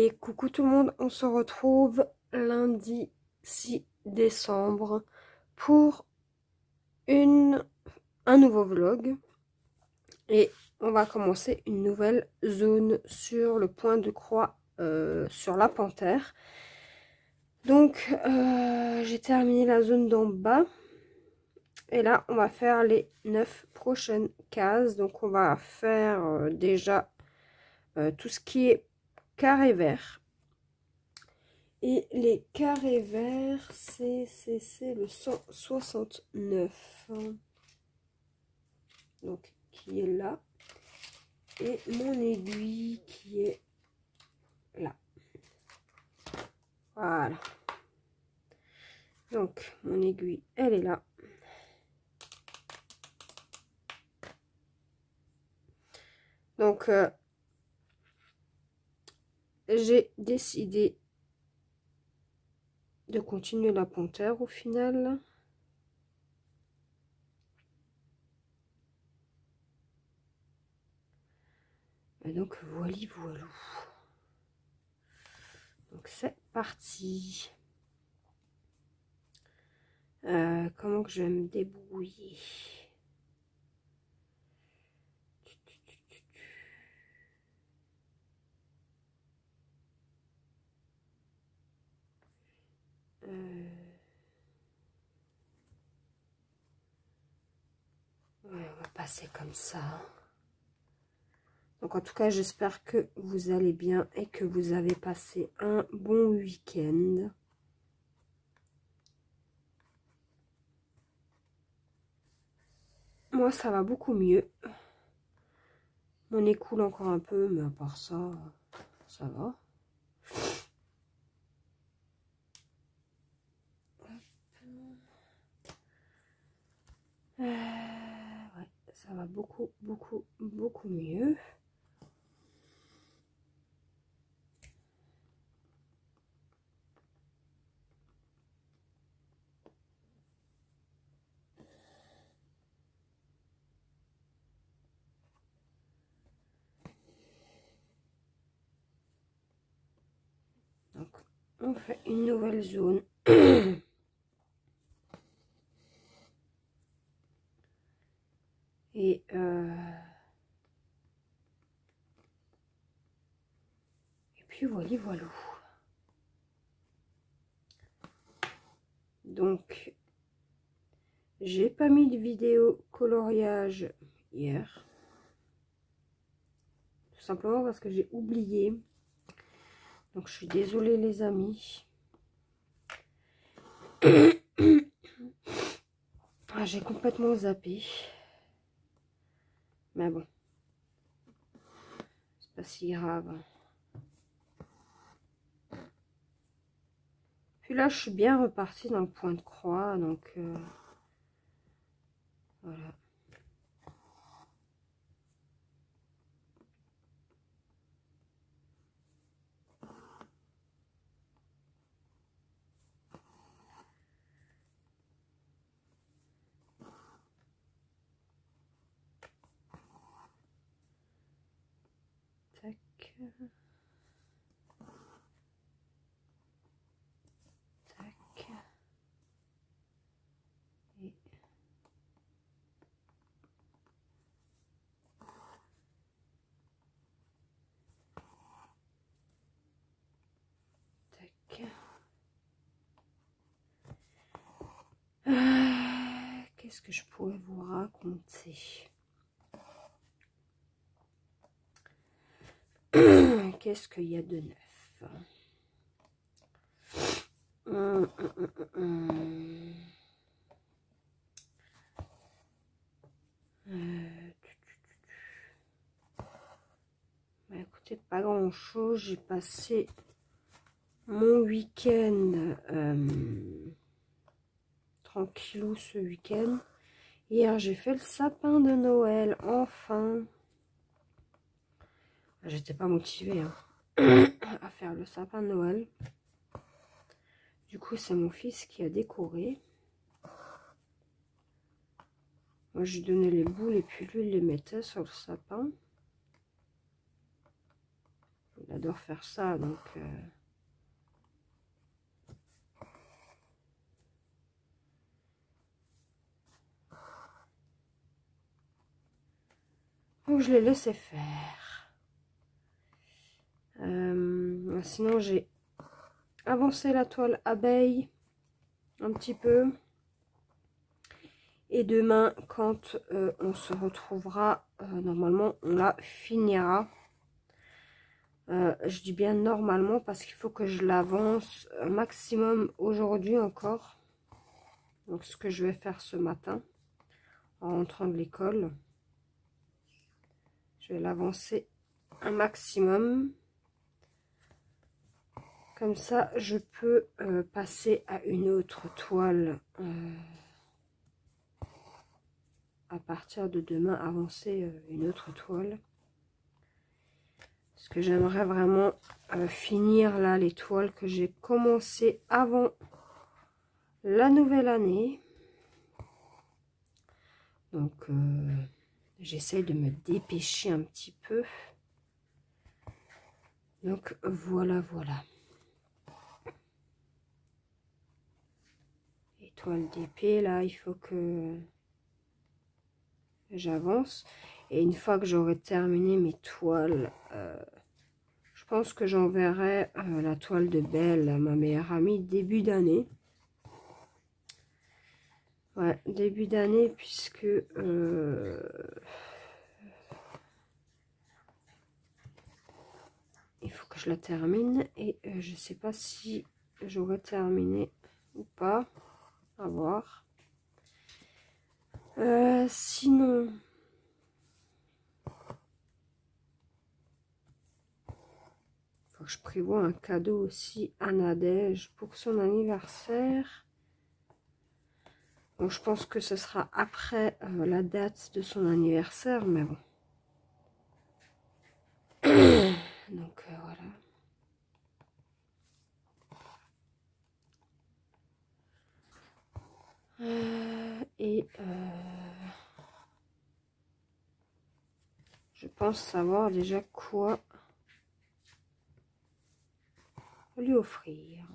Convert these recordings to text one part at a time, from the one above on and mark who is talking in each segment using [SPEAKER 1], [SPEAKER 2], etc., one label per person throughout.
[SPEAKER 1] Et coucou tout le monde, on se retrouve lundi 6 décembre pour un nouveau vlog. Et on va commencer une nouvelle zone sur le point de croix sur la panthère. Donc j'ai terminé la zone d'en bas. Et là on va faire les 9 prochaines cases. Donc on va faire déjà tout ce qui est carré vert. Et les carrés verts, c'est le 169. Donc, qui est là. Et mon aiguille qui est là. Voilà. Donc, mon aiguille, elle est là. Donc, j'ai décidé de continuer la panthère au final. Et donc, voilà. Donc, c'est parti. Comment que je vais me débrouiller? Ouais, on va passer comme ça. Donc en tout cas, j'espère que vous allez bien et que vous avez passé un bon week-end. Moi, ça va beaucoup mieux. Mon nez coule encore un peu, mais à part ça, ça va. Ouais, ça va beaucoup mieux. Donc, on fait une nouvelle zone. Et puis voilà. Donc, j'ai pas mis de vidéo coloriage hier. Tout simplement parce que j'ai oublié. Donc, je suis désolée les amis. Ah, j'ai complètement zappé. Mais bon. C'est pas si grave. Puis là, je suis bien repartie dans le point de croix. Donc, voilà. Tac. Tac. Et... tac. Qu'est-ce que je pourrais vous raconter? Qu'est-ce qu'il y a de neuf? Bah, écoutez, pas grand chose. J'ai passé mon week-end tranquillou ce week-end. Hier, j'ai fait le sapin de Noël, enfin. J'étais pas motivée à faire le sapin de Noël. Du coup, c'est mon fils qui a décoré. Moi, je lui donnais les boules et puis lui, il les mettait sur le sapin. J'adore faire ça, donc... Donc je l'ai laissé faire. Sinon j'ai avancé la toile abeille un petit peu. Et demain, quand on se retrouvera, normalement on la finira. Je dis bien normalement parce qu'il faut que je l'avance maximum aujourd'hui encore. Donc ce que je vais faire ce matin en rentrant de l'école. Je vais l'avancer un maximum. Comme ça, je peux passer à une autre toile. À partir de demain, avancer une autre toile. Parce que j'aimerais vraiment finir là les toiles que j'ai commencé avant la nouvelle année. Donc, j'essaie de me dépêcher un petit peu. Donc, voilà, voilà. Les toiles d'épée, là, il faut que j'avance. Et une fois que j'aurai terminé mes toiles, je pense que j'enverrai la toile de Belle à ma meilleure amie début d'année. Ouais, début d'année, puisque il faut que je la termine. Et je sais pas si j'aurai terminé ou pas. À voir. Sinon... faut que je prévoie un cadeau aussi à Nadège pour son anniversaire. Donc je pense que ce sera après la date de son anniversaire, mais bon. Donc voilà. Je pense savoir déjà quoi lui offrir.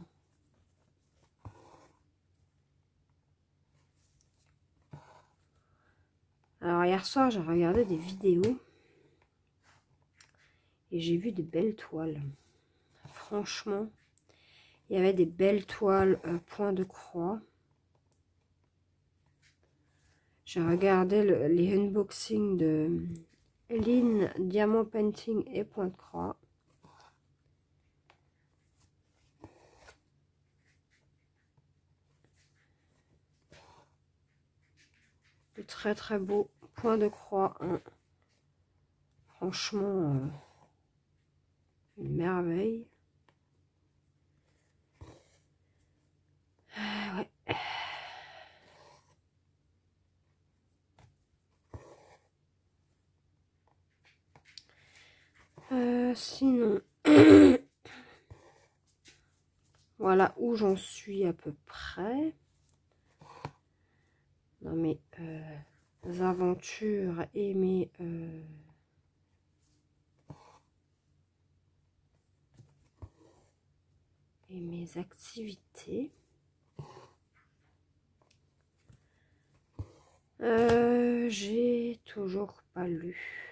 [SPEAKER 1] Alors hier soir j'ai regardé des vidéos et j'ai vu de belles toiles. Franchement, il y avait des belles toiles point de croix. J'ai regardé les unboxings de Lynn Diamant Painting et point de croix. De très très beaux points de croix. Hein. Franchement, une merveille. Ouais. Sinon, voilà où j'en suis à peu près dans mes aventures et mes activités. J'ai toujours pas lu.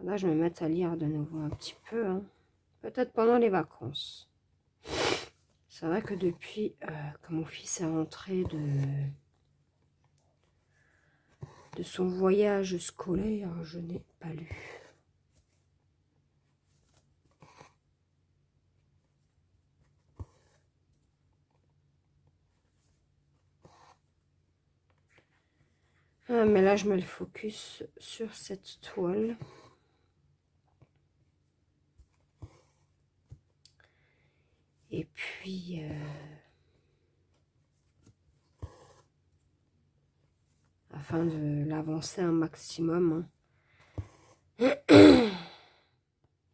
[SPEAKER 1] Là, je me mets à lire de nouveau un petit peu. Hein. Peut-être pendant les vacances. C'est vrai que depuis que mon fils est rentré de son voyage scolaire, je n'ai pas lu. Ah, mais là, je mets le focus sur cette toile. Et puis... afin de l'avancer un maximum. Hein.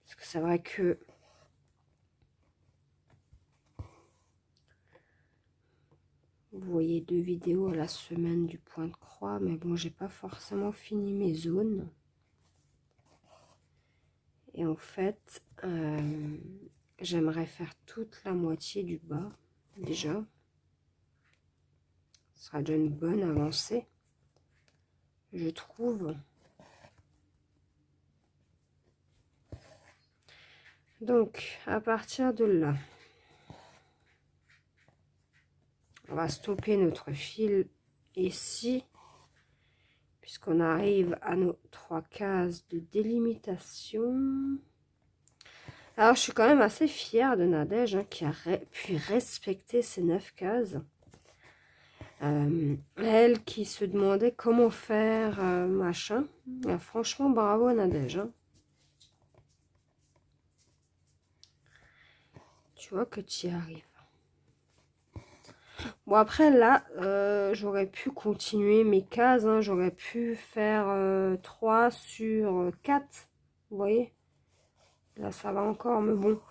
[SPEAKER 1] Parce que c'est vrai que vous voyez 2 vidéos à la semaine du point de croix, mais bon, j'ai pas forcément fini mes zones. Et en fait, j'aimerais faire toute la moitié du bas, déjà. Ce sera déjà une bonne avancée, je trouve. Donc, à partir de là, on va stopper notre fil ici, puisqu'on arrive à nos 3 cases de délimitation. Alors, je suis quand même assez fière de Nadège, hein, qui a pu respecter ces 9 cases. Elle qui se demandait comment faire, machin. Franchement, bravo à Nadège. Hein. Tu vois que tu y arrives. Bon, après, là, j'aurais pu continuer mes cases. Hein, j'aurais pu faire 3 sur 4. Vous voyez? Là, ça va encore, mais bon.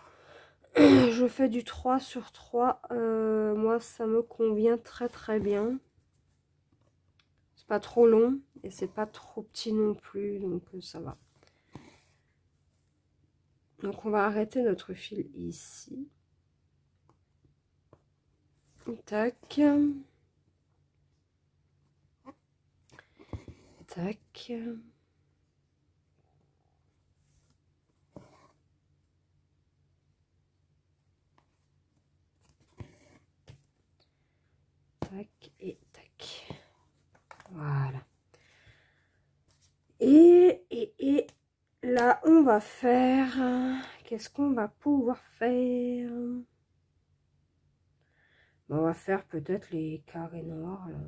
[SPEAKER 1] Je fais du 3 sur 3. Moi, ça me convient très, très bien. C'est pas trop long et c'est pas trop petit non plus. Donc, ça va. Donc, on va arrêter notre fil ici. Tac. Tac. Tac et tac. Voilà. Et là, on va faire... Qu'est-ce qu'on va pouvoir faire? On va faire peut-être les carrés noirs, là.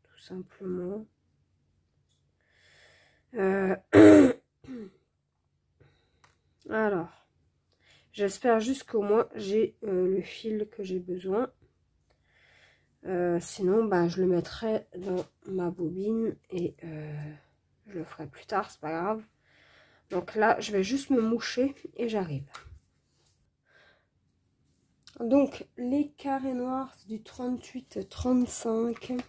[SPEAKER 1] Tout simplement. Alors, j'espère juste qu'au moins j'ai le fil que j'ai besoin. Sinon, bah, je le mettrai dans ma bobine et je le ferai plus tard, c'est pas grave. Donc là, je vais juste me moucher et j'arrive. Donc, les carrés noirs, c'est du 38-35.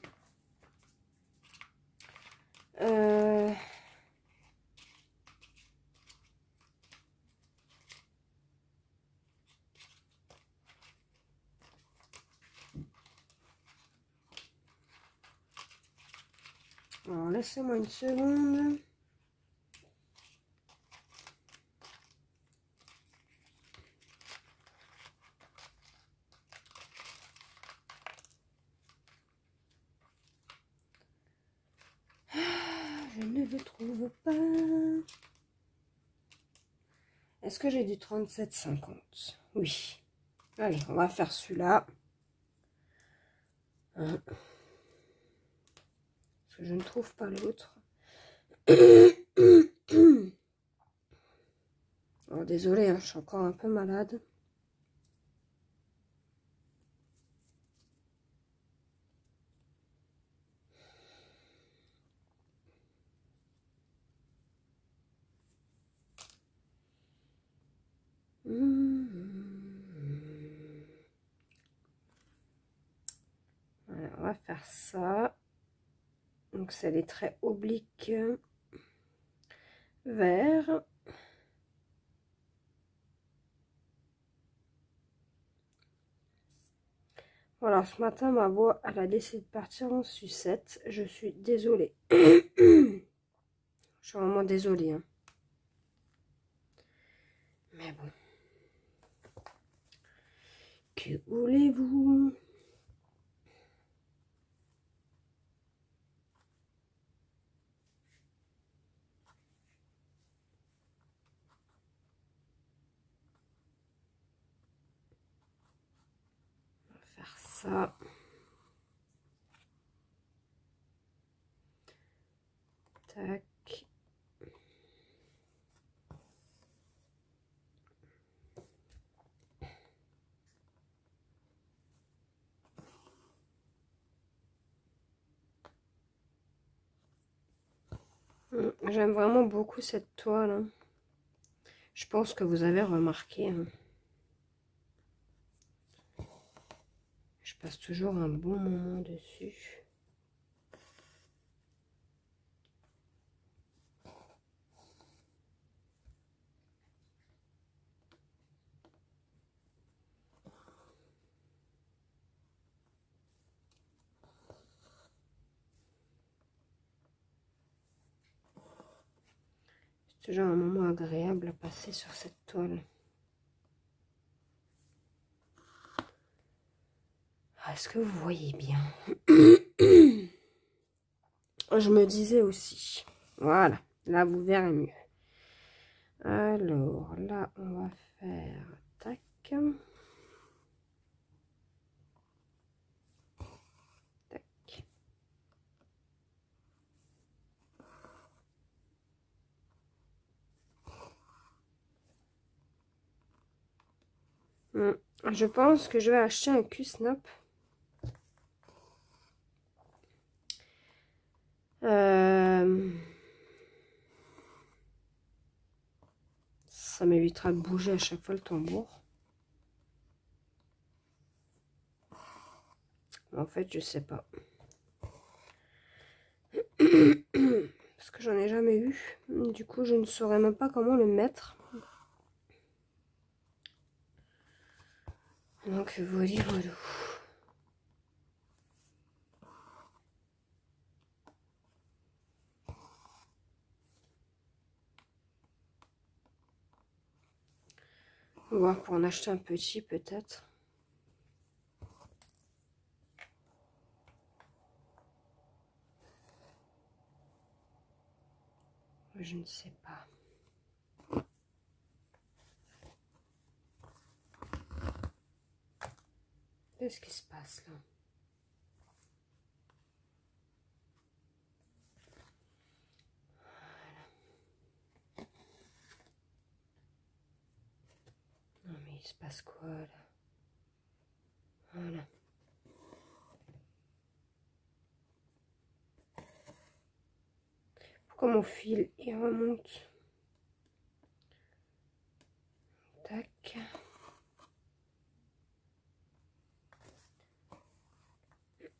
[SPEAKER 1] Alors, laissez-moi une seconde. Je ne le trouve pas. Est-ce que j'ai du 37-50? Oui. Allez, on va faire celui-là. Hein. Parce que je ne trouve pas l'autre. Oh, désolée, hein, je suis encore un peu malade. Voilà, on va faire ça. Donc, c'est les traits obliques verts. Voilà, ce matin, ma voix, elle a décidé de partir en sucette. Je suis désolée. Je suis vraiment désolée. Hein. Mais bon. Que voulez-vous? On va faire ça. Tac. J'aime vraiment beaucoup cette toile. Hein. Je pense que vous avez remarqué. Hein. Je passe toujours un bon moment dessus. C'est genre un moment agréable à passer sur cette toile. Est-ce que vous voyez bien? Je me disais aussi. Voilà, là vous verrez mieux. Alors, là on va faire... Tac. Tac. Je pense que je vais acheter un Q-Snap. Ça m'évitera de bouger à chaque fois le tambour. En fait, je sais pas. Parce que j'en ai jamais eu. Du coup, je ne saurais même pas comment le mettre. Donc, voilà, voilà. On va voir pour en acheter un petit, peut-être. Je ne sais pas. Qu'est-ce qui se passe là? Non mais il se passe quoi là? Voilà. Pourquoi mon fil il remonte? Tac.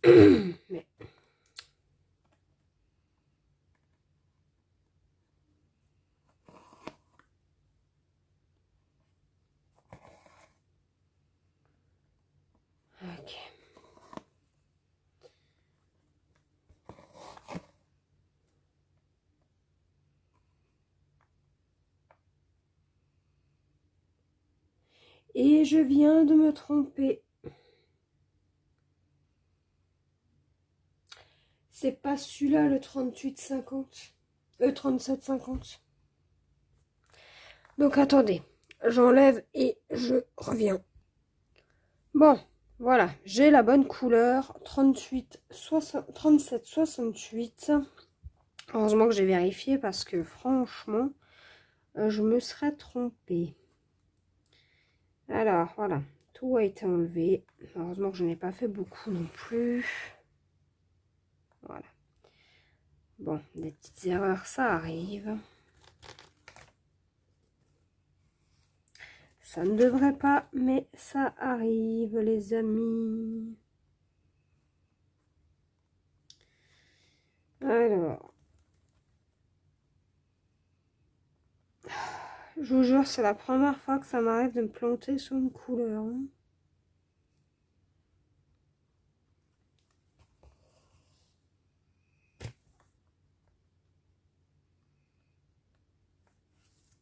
[SPEAKER 1] Mais ok. Et je viens de me tromper. C'est pas celui-là le 38,50. 37,50. Donc attendez. J'enlève et je reviens. Bon, voilà. J'ai la bonne couleur. 37,68. Heureusement que j'ai vérifié parce que franchement, je me serais trompée. Alors, voilà. Tout a été enlevé. Heureusement que je n'ai pas fait beaucoup non plus. Voilà. Bon, des petites erreurs, ça arrive. Ça ne devrait pas, mais ça arrive, les amis. Alors. Je vous jure, c'est la première fois que ça m'arrive de me planter sur une couleur. Hein.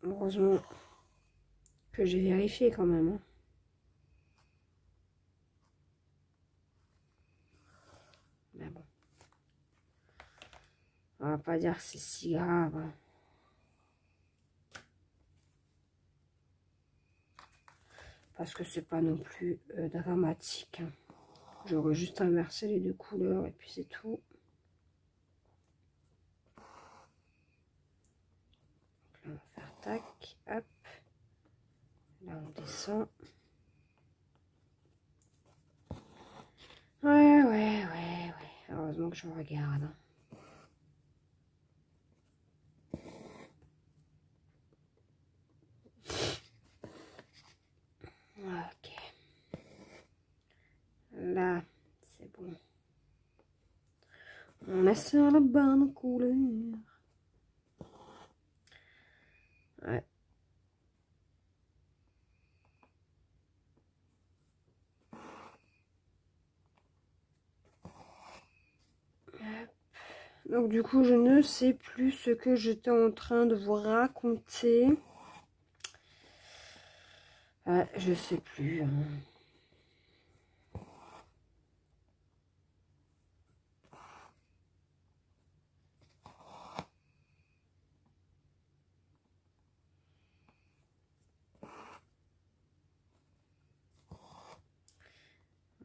[SPEAKER 1] Heureusement que j'ai vérifié quand même. Hein. Mais bon. On va pas dire que c'est si grave. Hein. Parce que c'est pas non plus dramatique. Hein. J'aurais juste inversé les deux couleurs et puis c'est tout. Donc là, on va faire tac, hop. Là, on descend. Ouais. Heureusement que je regarde. Ok. Là, c'est bon. On est sur la bonne couleur. Ouais. Donc du coup, je ne sais plus ce que j'étais en train de vous raconter. Je sais plus.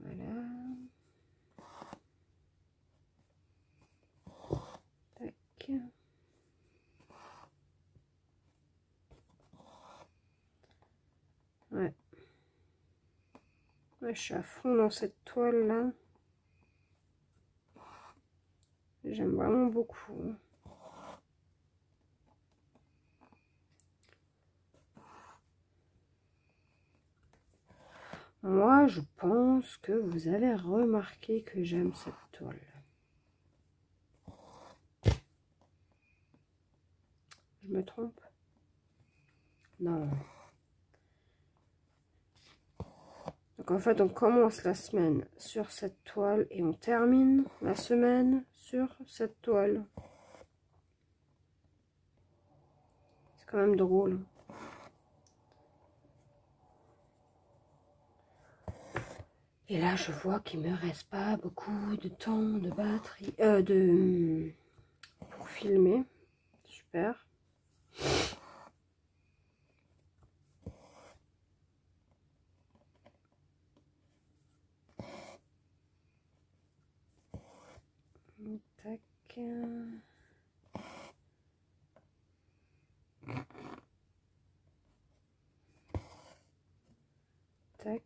[SPEAKER 1] Voilà. Tac. Ouais. Ouais, je suis à fond dans cette toile là. J'aime vraiment beaucoup. Moi, je pense que vous avez remarqué que j'aime cette toile. Je me trompe? Non. Donc en fait, on commence la semaine sur cette toile et on termine la semaine sur cette toile. C'est quand même drôle. Et là, je vois qu'il me reste pas beaucoup de temps de batterie, pour filmer. Super. Tac. Tac.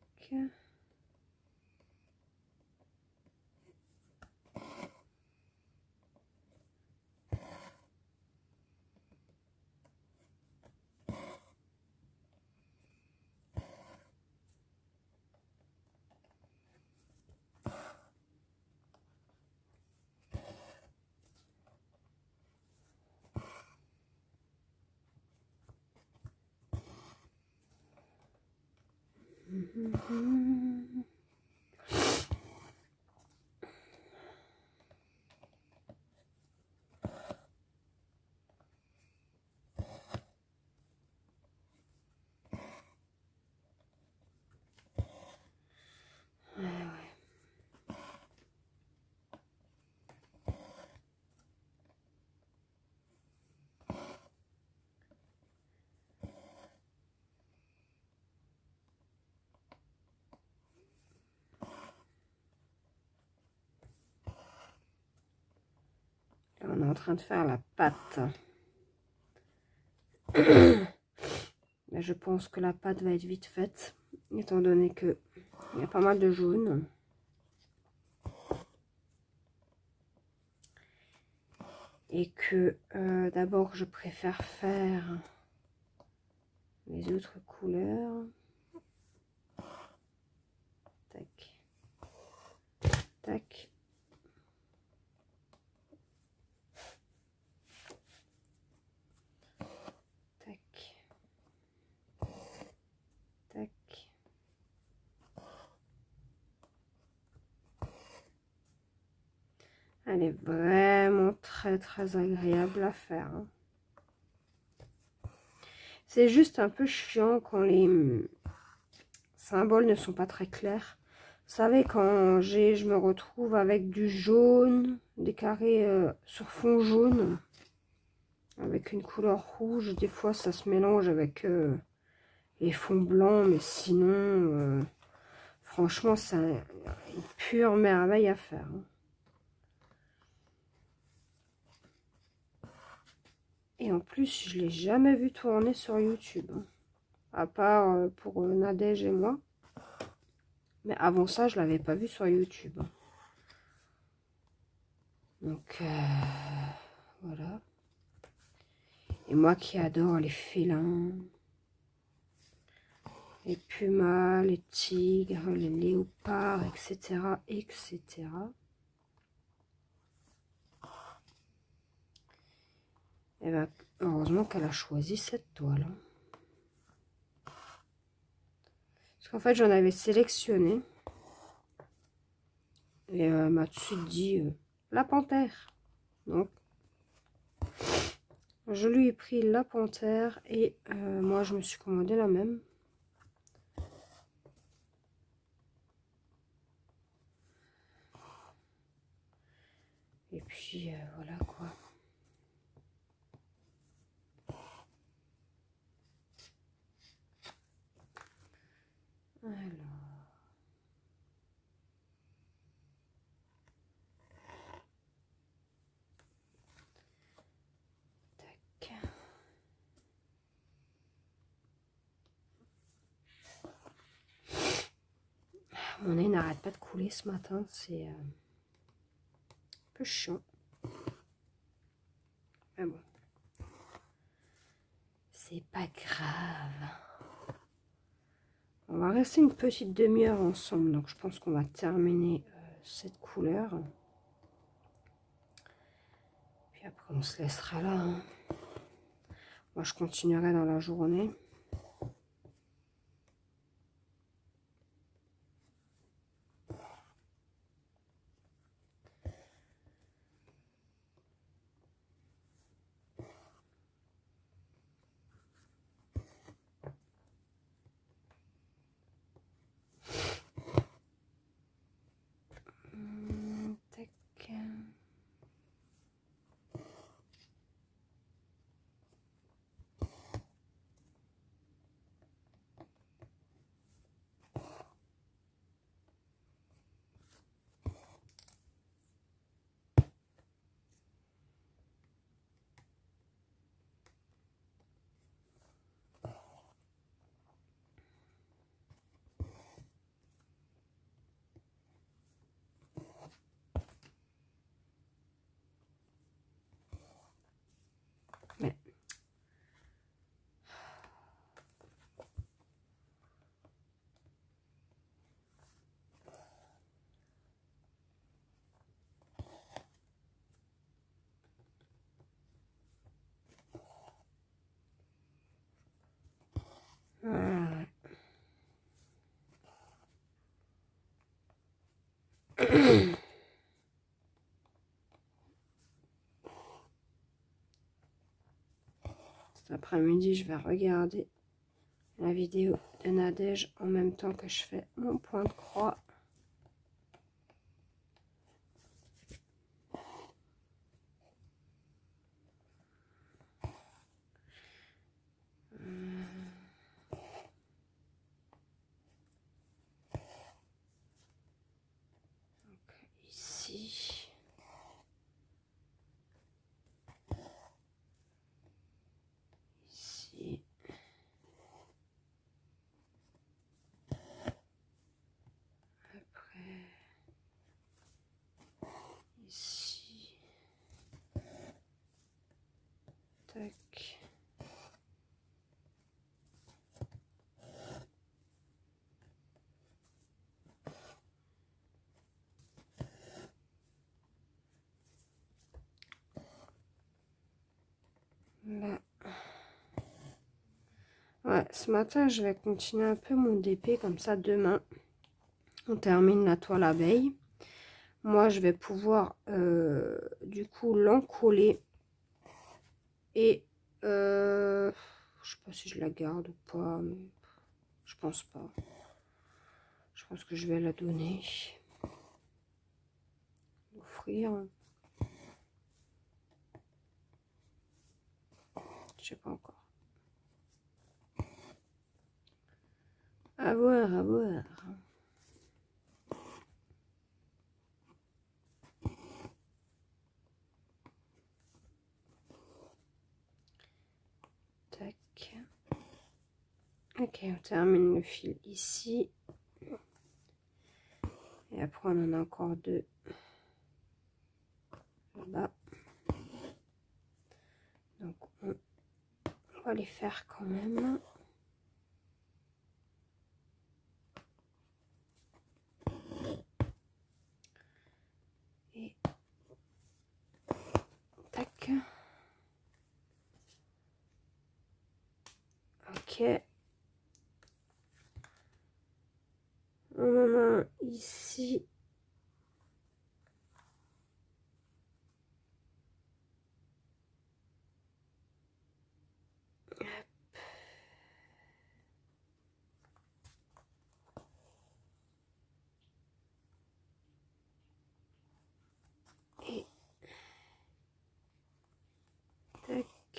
[SPEAKER 1] Là, on est en train de faire la pâte. Mais je pense que la pâte va être vite faite, étant donné que il y a pas mal de jaune. Et que d'abord je préfère faire les autres couleurs. Tac. Tac. Tac. Tac. Elle est vraiment très agréable à faire. Hein. C'est juste un peu chiant quand les symboles ne sont pas très clairs. Vous savez, quand je me retrouve avec du jaune, des carrés sur fond jaune, avec une couleur rouge, des fois ça se mélange avec les fonds blancs, mais sinon, franchement, c'est une pure merveille à faire. Hein. Et en plus, je ne l'ai jamais vu tourner sur YouTube. Hein. À part pour Nadège et moi. Mais avant ça, je ne l'avais pas vu sur YouTube. Hein. Donc, voilà. Et moi qui adore les félins, les pumas, les tigres, les léopards, etc., etc. Et bien, heureusement qu'elle a choisi cette toile. Parce qu'en fait, j'en avais sélectionné. Et elle m'a tout de suite dit la panthère. Donc, je lui ai pris la panthère et moi, je me suis commandé la même. Et puis, voilà quoi. Alors. Tac. Mon nez n'arrête pas de couler ce matin, c'est un peu chiant. Mais bon. C'est pas grave. On va rester une petite demi-heure ensemble, donc je pense qu'on va terminer cette couleur. Puis après on se laissera là. Hein. Moi je continuerai dans la journée. Tac. Mais voilà. Cet après-midi, je vais regarder la vidéo de Nadège en même temps que je fais mon point de croix. Donc, ici. Ici. Après. Ici. Tac. Là. Ouais, ce matin, je vais continuer un peu mon DP, comme ça demain, on termine la toile abeille. Moi, je vais pouvoir, du coup, l'encoller. Et, je sais pas si je la garde ou pas, mais je pense pas. Je pense que je vais la donner. Offrir. Je sais pas encore. À voir, à voir. Tac. Ok, on termine le fil ici. Et après, on en a encore deux là-bas. Donc, on va les faire quand même. Et tac. Ok. On en a un ici.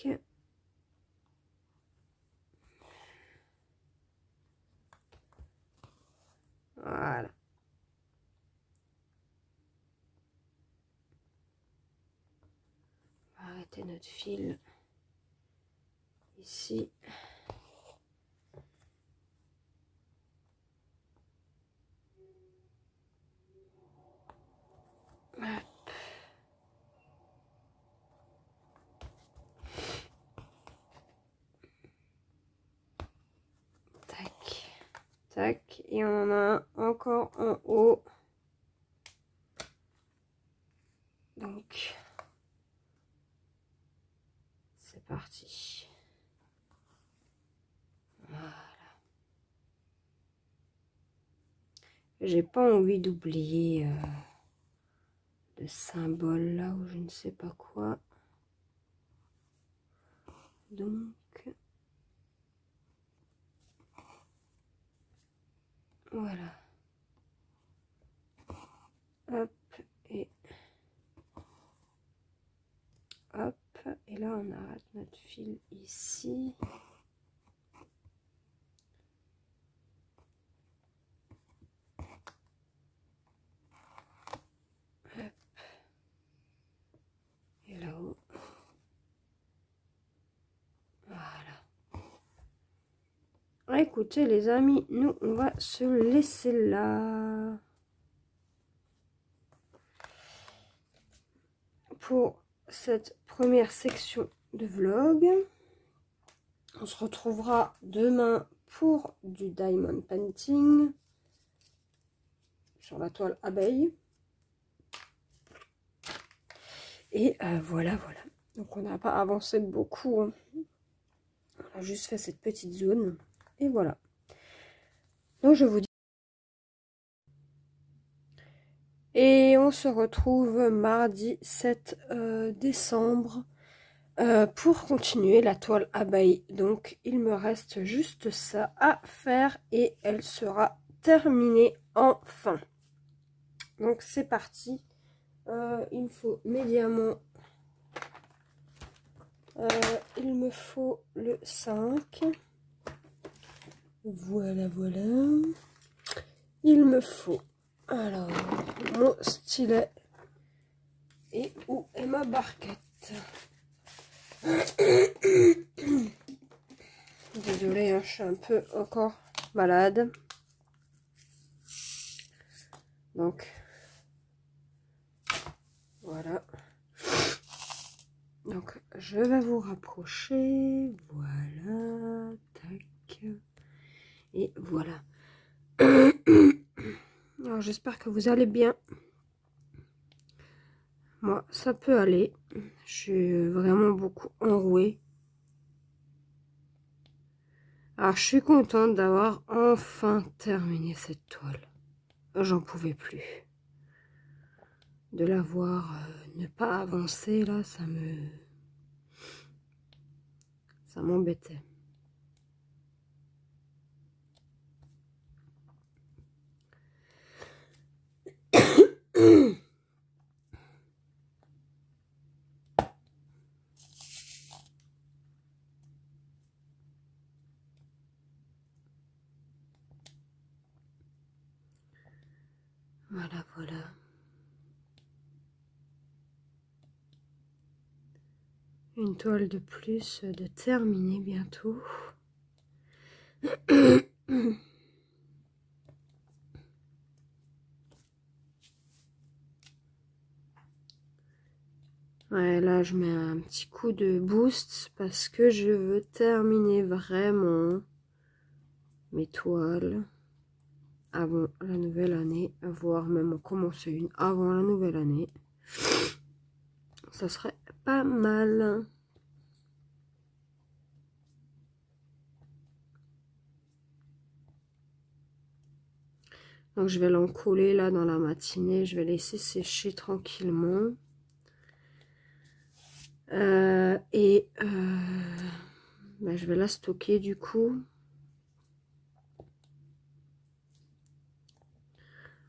[SPEAKER 1] tac. Voilà. On va arrêter notre fil ici. Hop. Tac, tac. Et on en a un encore en haut. Donc, c'est parti. Voilà. J'ai pas envie d'oublier le symbole là ou je ne sais pas quoi. Donc, voilà. Hop, et hop. Et là, on arrête notre fil ici. Hop. Et là-haut. Voilà. Écoutez les amis, nous on va se laisser là pour cette première section de vlog. On se retrouvera demain pour du diamond painting sur la toile abeille. Et voilà. Donc on n'a pas avancé beaucoup, hein. On a juste fait cette petite zone. Et voilà. Donc je vous dis. Et on se retrouve mardi 7 décembre pour continuer la toile abeille. Donc il me reste juste ça à faire et elle sera terminée enfin. Donc c'est parti. Il me faut mes diamants. Il me faut le 5. Voilà. Il me faut alors mon stylet. Et où est ma barquette? Désolée, hein, je suis un peu encore malade. Donc, voilà. Donc, je vais vous rapprocher. Voilà. Tac. Et voilà. Alors, j'espère que vous allez bien. Moi, ça peut aller. Je suis vraiment beaucoup enrouée. Alors, je suis contente d'avoir enfin terminé cette toile. J'en pouvais plus. De la voir ne pas avancer, là, ça m'embêtait. Voilà. Une toile de plus de terminer bientôt. Ouais, là je mets un petit coup de boost parce que je veux terminer vraiment mes toiles avant la nouvelle année, voire même en commencer une avant la nouvelle année. Ça serait pas mal. Donc je vais l'encoller là dans la matinée, je vais laisser sécher tranquillement. Je vais la stocker du coup.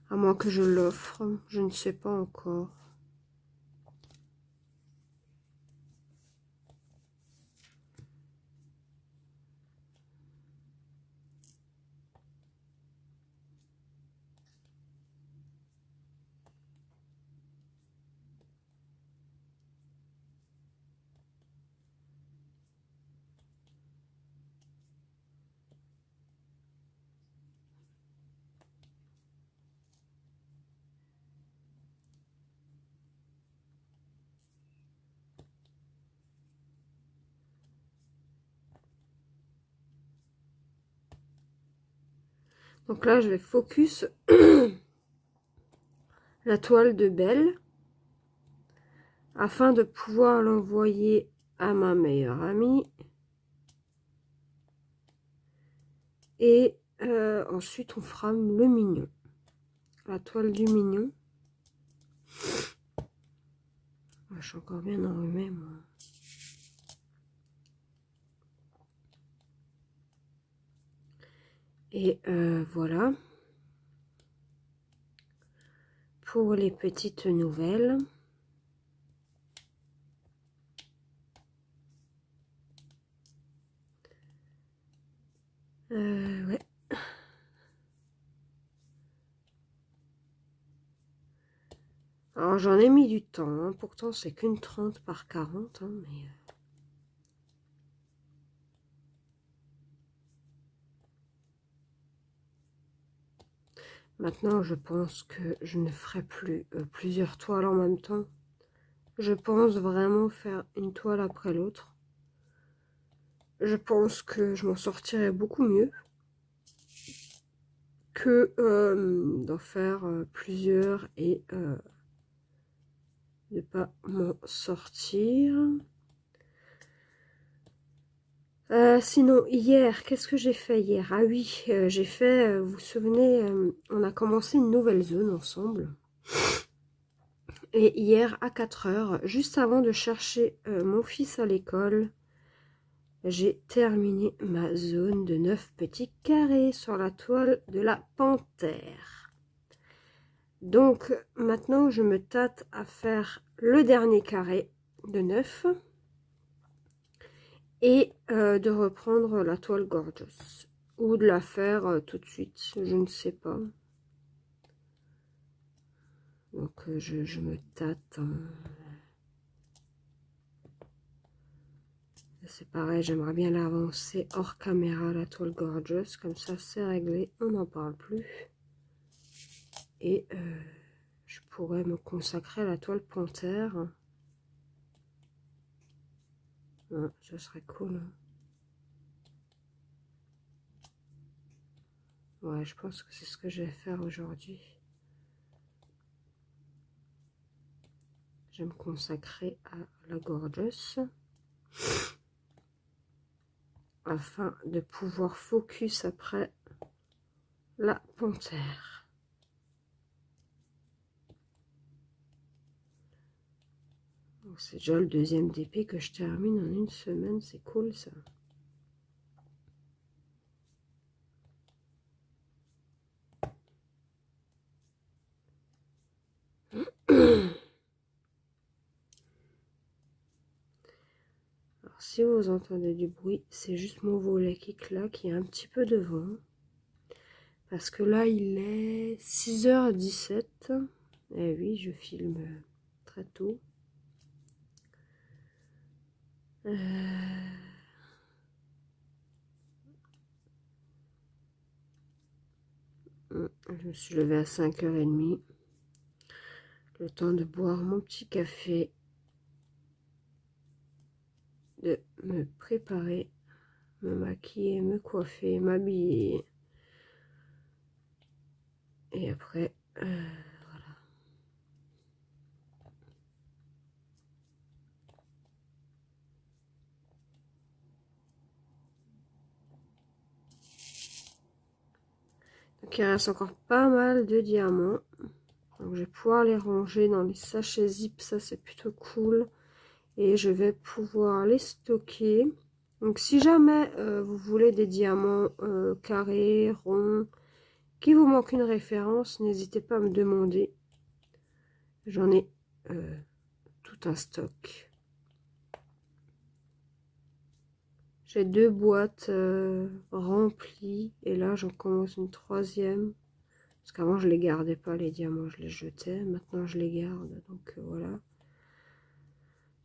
[SPEAKER 1] À moins que je l'offre, je ne sais pas encore. Donc là, je vais focus la toile de Belle afin de pouvoir l'envoyer à ma meilleure amie. Et ensuite, on fera le mignon. La toile du mignon. Je suis encore bien enrhumée, moi. Et voilà. Pour les petites nouvelles. Ouais. Alors j'en ai mis du temps, hein. Pourtant c'est qu'une 30 par 40, hein, mais... Maintenant je pense que je ne ferai plus plusieurs toiles en même temps. Je pense vraiment faire une toile après l'autre. Je pense que je m'en sortirai beaucoup mieux que d'en faire plusieurs et de pas m'en sortir. Sinon, hier, qu'est-ce que j'ai fait hier? Ah oui, j'ai fait, vous vous souvenez, on a commencé une nouvelle zone ensemble. Et hier, à 4 heures, juste avant de chercher mon fils à l'école, j'ai terminé ma zone de 9 petits carrés sur la toile de la panthère. Donc, maintenant, je me tâte à faire le dernier carré de 9 et de reprendre la toile Gorgeous. Ou de la faire tout de suite, je ne sais pas. Donc, je me tâte. Hein. C'est pareil, j'aimerais bien l'avancer hors caméra, la toile Gorgeous. Comme ça, c'est réglé, on n'en parle plus. Et je pourrais me consacrer à la toile panthère. Ouais, ce serait cool. Hein. Ouais, je pense que c'est ce que je vais faire aujourd'hui. Je vais me consacrer à la Gorgeous. Afin de pouvoir focus après la panthère. C'est déjà le deuxième DP que je termine en une semaine, c'est cool ça. Alors si vous entendez du bruit, c'est juste mon volet qui claque, il y a un petit peu de vent. Parce que là il est 6h17. Et oui, je filme très tôt. Je me suis levée à 5h30. Le temps de boire mon petit café. De me préparer, me maquiller, me coiffer, m'habiller. Et après, voilà. Donc il reste encore pas mal de diamants. Donc je vais pouvoir les ranger dans les sachets zip, ça c'est plutôt cool. Et je vais pouvoir les stocker. Donc si jamais vous voulez des diamants carrés, ronds, qui vous manque une référence, n'hésitez pas à me demander. J'en ai tout un stock. J'ai 2 boîtes remplies et là j'en commence une 3e. Parce qu'avant je les gardais pas les diamants, je les jetais. Maintenant je les garde, donc voilà.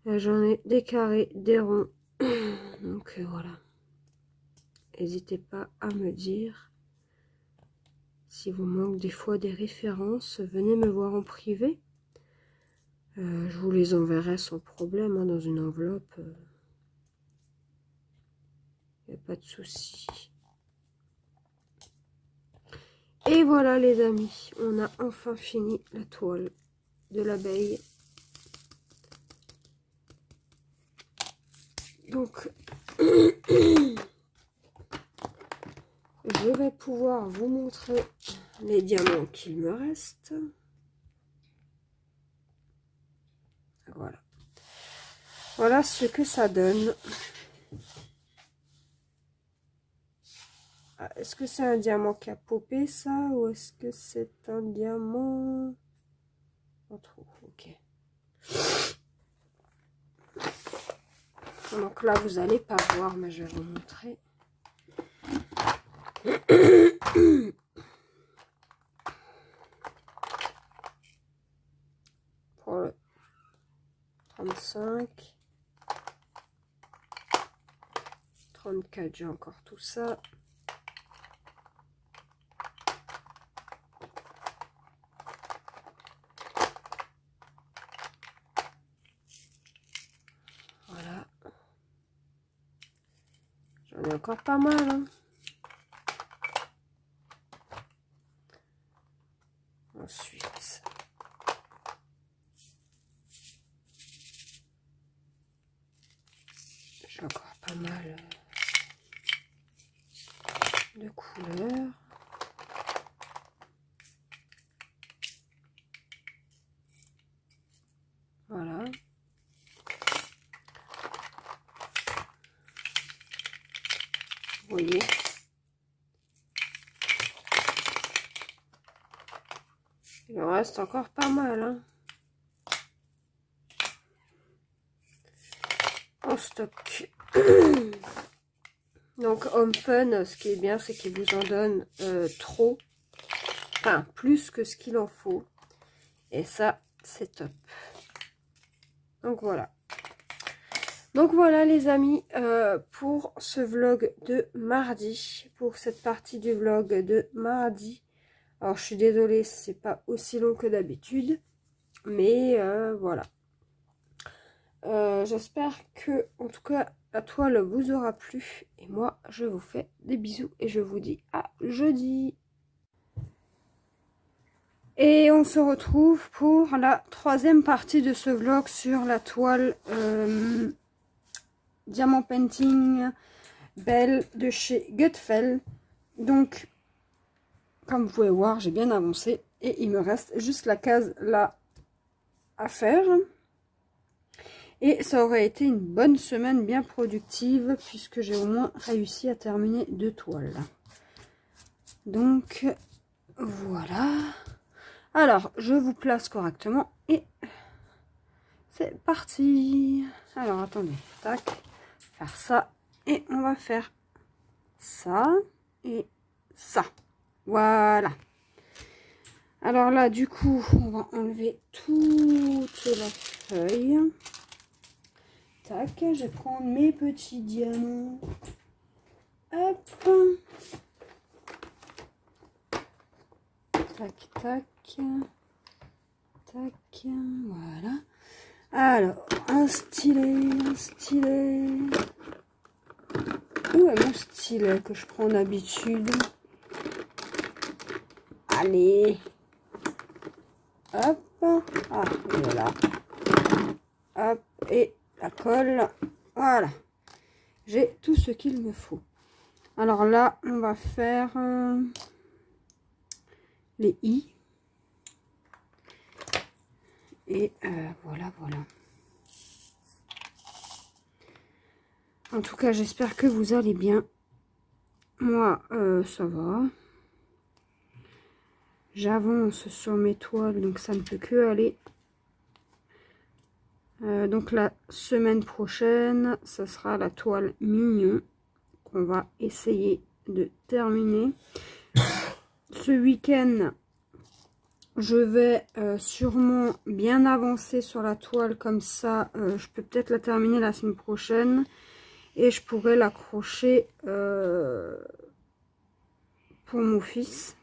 [SPEAKER 1] J'en ai des carrés, des ronds. Donc voilà. N'hésitez pas à me dire si vous manque des fois des références. Venez me voir en privé. Je vous les enverrai sans problème hein, dans une enveloppe. Il n'y a pas de souci. Et voilà les amis, on a enfin fini la toile de l'abeille. Donc, je vais pouvoir vous montrer les diamants qu'il me reste. Voilà. Voilà ce que ça donne. Ah, est-ce que c'est un diamant qui a popé ça ou est-ce que c'est un diamant... Ok. Donc là, vous n'allez pas voir, mais je vais vous montrer. Pour le 35. 34, j'ai encore tout ça. Voilà. J'en ai encore pas mal, hein. Ensuite, j'ai encore pas mal de couleurs. Voilà. Vous voyez. Il en reste encore pas mal, hein, en stock. Donc Home Fun, ce qui est bien, c'est qu'il vous en donne trop, enfin plus que ce qu'il en faut. Et ça, c'est top. Donc voilà. Donc voilà les amis, pour ce vlog de mardi, pour cette partie du vlog de mardi. Alors je suis désolée, c'est pas aussi long que d'habitude, mais voilà. J'espère que, en tout cas, la toile vous aura plu. Et moi, je vous fais des bisous et je vous dis à jeudi. Et on se retrouve pour la troisième partie de ce vlog sur la toile Diamant Painting Belle de chez Gutfeld. Donc, comme vous pouvez voir, j'ai bien avancé. Et il me reste juste la case là à faire. Et ça aurait été une bonne semaine bien productive puisque j'ai au moins réussi à terminer 2 toiles. Donc voilà. Alors je vous place correctement et c'est parti. Alors attendez, tac, faire ça et on va faire ça et ça. Voilà. Alors là du coup on va enlever toute la feuille. Tac, je vais prendre mes petits diamants. Hop. Tac, tac. Tac, voilà. Alors, un stylet, un stylet. Où est mon stylet que je prends d'habitude? Allez. Hop. Ah, voilà. Hop, et la colle. Voilà. J'ai tout ce qu'il me faut. Alors là, on va faire les i. Et voilà, voilà. En tout cas, j'espère que vous allez bien. Moi, ça va. J'avance sur mes toiles, donc ça ne peut que aller. Donc la semaine prochaine, ça sera la toile mignon qu'on va essayer de terminer. Ce week-end, je vais sûrement bien avancer sur la toile, comme ça je peux peut-être la terminer la semaine prochaine et je pourrais l'accrocher pour mon fils,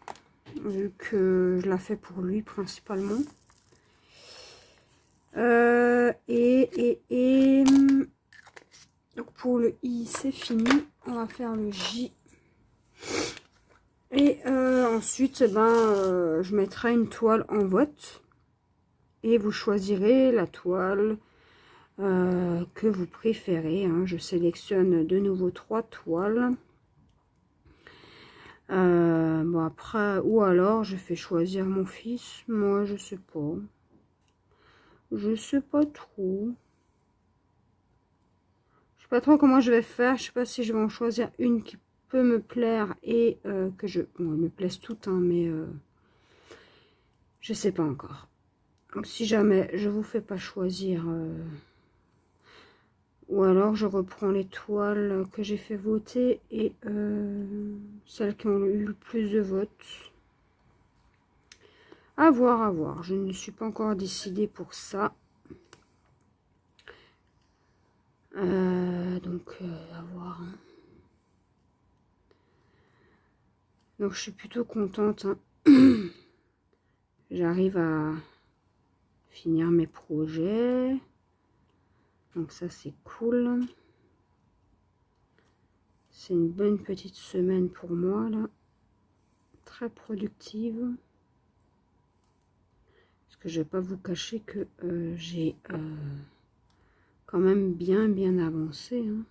[SPEAKER 1] vu que je la fais pour lui principalement. Donc pour le I c'est fini, on va faire le J. Et ensuite, ben, je mettrai une toile en vote. Et vous choisirez la toile que vous préférez. Hein. Je sélectionne de nouveau 3 toiles. Bon après, ou alors je fais choisir mon fils. Moi, je sais pas. Je sais pas trop. Je sais pas trop comment je vais faire. Je sais pas si je vais en choisir une qui peut me plaire et que je... Bon, elles me plaisent toutes, hein, mais je sais pas encore. Donc si jamais je vous fais pas choisir... ou alors je reprends les toiles que j'ai fait voter et celles qui ont eu le plus de votes. À voir, à voir. Je ne suis pas encore décidée pour ça. Donc, à voir. Hein. Donc, je suis plutôt contente. Hein. J'arrive à finir mes projets. Donc, ça, c'est cool. C'est une bonne petite semaine pour moi, là. Très productive. Parce que je vais pas vous cacher que j'ai quand même bien avancé. Hein.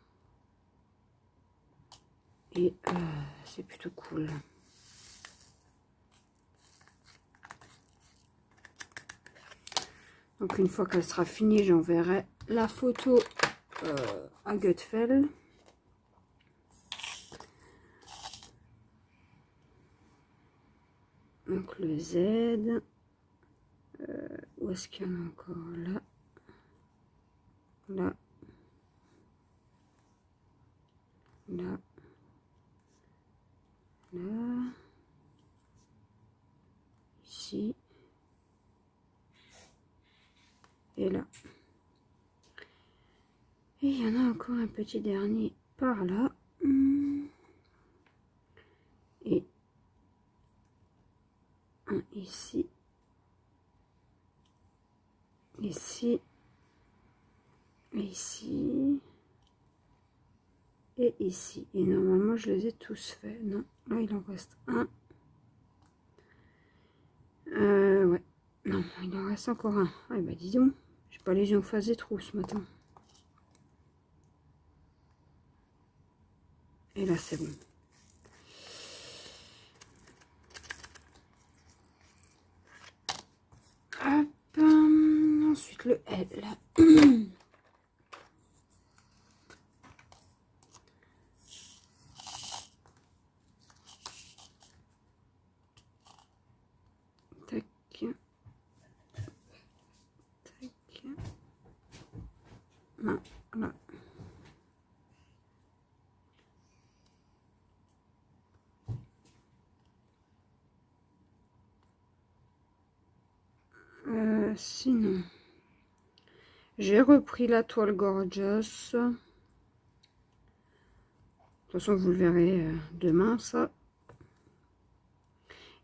[SPEAKER 1] Et c'est plutôt cool. Donc une fois qu'elle sera finie, j'enverrai la photo à Gutfeld. Donc le Z. Où est-ce qu'il y en a encore? Là. Là. Là. Là. Ici. Et là. Et il y en a encore un petit dernier par là. Et un ici. Ici. Ici. Et ici. Et normalement, je les ai tous faits. Non, là, il en reste un. Ouais. Non, il en reste encore un. Ah, bah, dis donc. J'ai pas les yeux en face des trous ce matin. Et là, c'est bon. Hop. Ensuite, le L. Tac. Tac. Non, là. Sinon, j'ai repris la toile Gorgeous. De toute façon, vous le verrez demain, ça.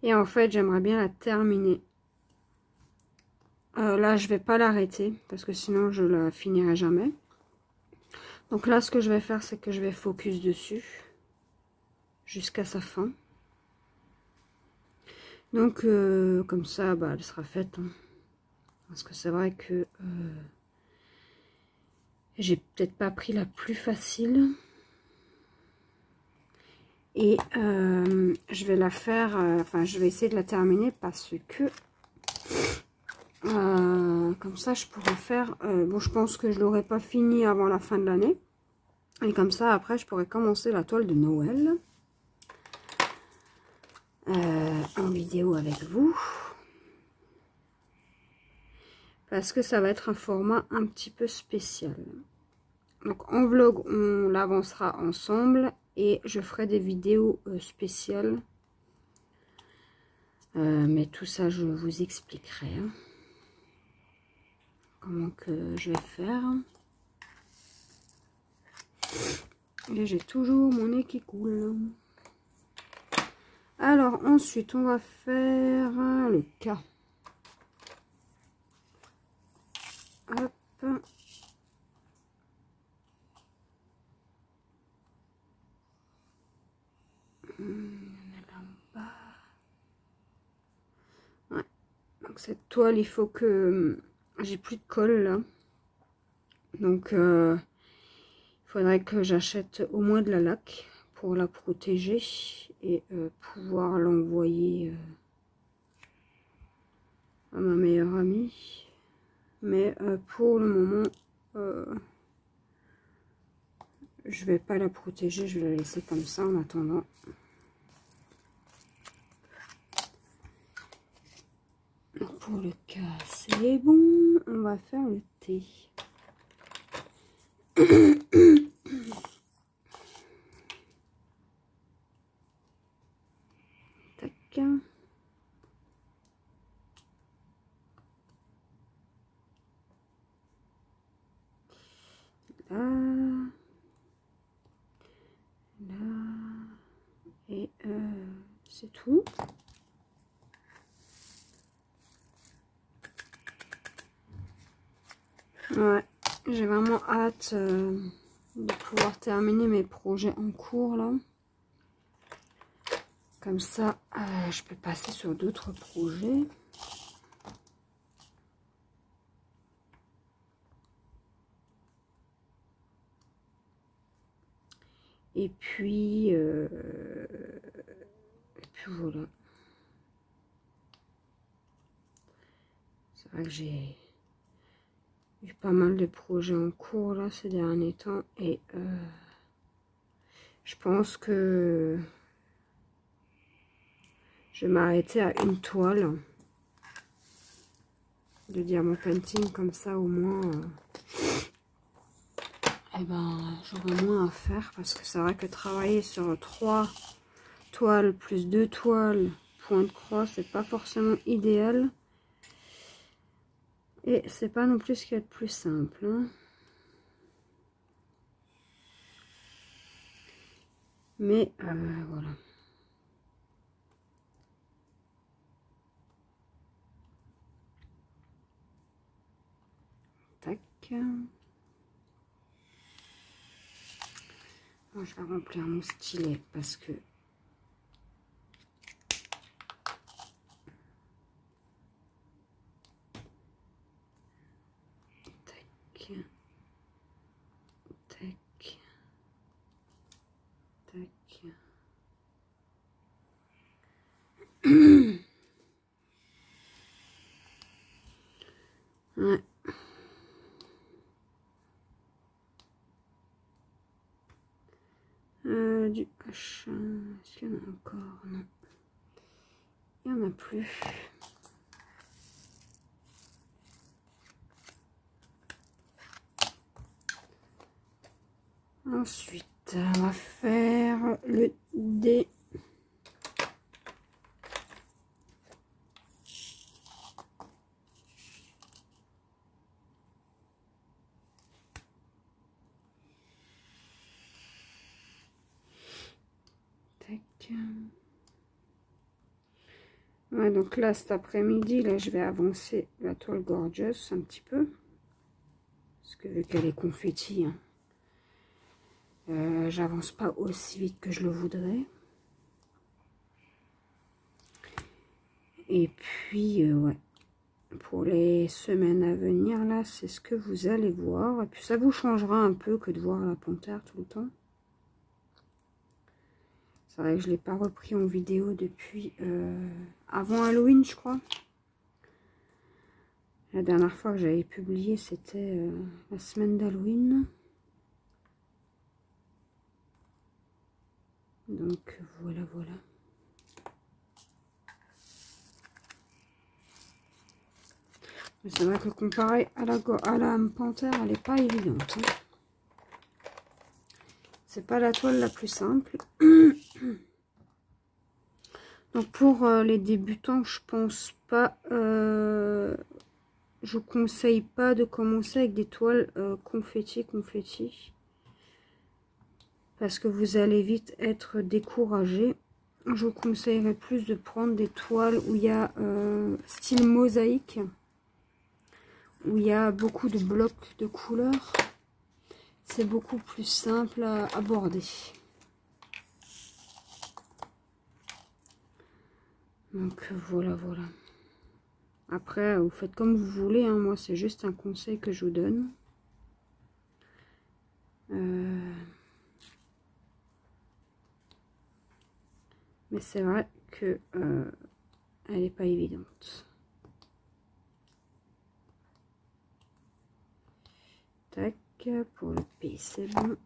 [SPEAKER 1] Et en fait, j'aimerais bien la terminer. Là, je vais pas l'arrêter, parce que sinon, je la finirai jamais. Donc là, ce que je vais faire, c'est que je vais focus dessus. Jusqu'à sa fin. Donc, comme ça, bah, elle sera faite. Hein. Parce que c'est vrai que j'ai peut-être pas pris la plus facile. Et je vais la faire, enfin je vais essayer de la terminer parce que comme ça je pourrais faire, bon je pense que je l'aurai pas fini avant la fin de l'année. Et comme ça après je pourrais commencer la toile de Noël en vidéo avec vous. Parce que ça va être un format un petit peu spécial. Donc en vlog on l'avancera ensemble et je ferai des vidéos spéciales. Mais tout ça je vous expliquerai. Hein. Comment que je vais faire. Et j'ai toujours mon nez qui coule. Alors ensuite on va faire le K. Hop. Donc cette toile, il faut que j'ai plus de colle là. Donc il faudrait que j'achète au moins de la laque pour la protéger et pouvoir l'envoyer à ma meilleure amie. Mais pour le moment, je vais pas la protéger, je vais la laisser comme ça en attendant. Pour le cas, c'est bon, on va faire le thé. Tac. Là. Là. Et c'est tout. Ouais, j'ai vraiment hâte de pouvoir terminer mes projets en cours là. Comme ça, je peux passer sur d'autres projets. Et puis voilà. C'est vrai que j'ai eu pas mal de projets en cours là ces derniers temps et je pense que je vais m'arrêter à une toile de diamant painting, comme ça au moins eh ben, j'aurai moins à faire, parce que c'est vrai que travailler sur 3 toiles plus 2 toiles point de croix, c'est pas forcément idéal et c'est pas non plus ce qu'il y a de plus simple, hein. Mais voilà. Tac. Moi, je vais remplir mon stylet parce que tac, tac, tac. Ouais. Du H, est-ce qu'il y en a encore? Non, il n'y en a plus. Ensuite, on va faire le dé. Tac. Ouais, donc là, cet après-midi, là, je vais avancer la toile Gorgeous un petit peu. Parce que vu qu'elle est confetti, hein, j'avance pas aussi vite que je le voudrais. Et puis, ouais, pour les semaines à venir, là, c'est ce que vous allez voir. Et puis, ça vous changera un peu que de voir la panthère tout le temps. C'est vrai que je ne l'ai pas repris en vidéo depuis avant Halloween, je crois. La dernière fois que j'avais publié, c'était la semaine d'Halloween. Donc, voilà, voilà. C'est vrai que comparé à la panthère, elle n'est pas évidente, hein. C'est pas la toile la plus simple. Donc pour les débutants, je pense pas, je conseille pas de commencer avec des toiles confetti, parce que vous allez vite être découragé. Je vous conseillerais plus de prendre des toiles où il y a style mosaïque, où il y a beaucoup de blocs de couleurs. C'est beaucoup plus simple à aborder. Donc voilà, voilà. Après, vous faites comme vous voulez, hein. Moi, c'est juste un conseil que je vous donne. Mais c'est vrai que elle n'est pas évidente. Tac, pour le P, c'est bon.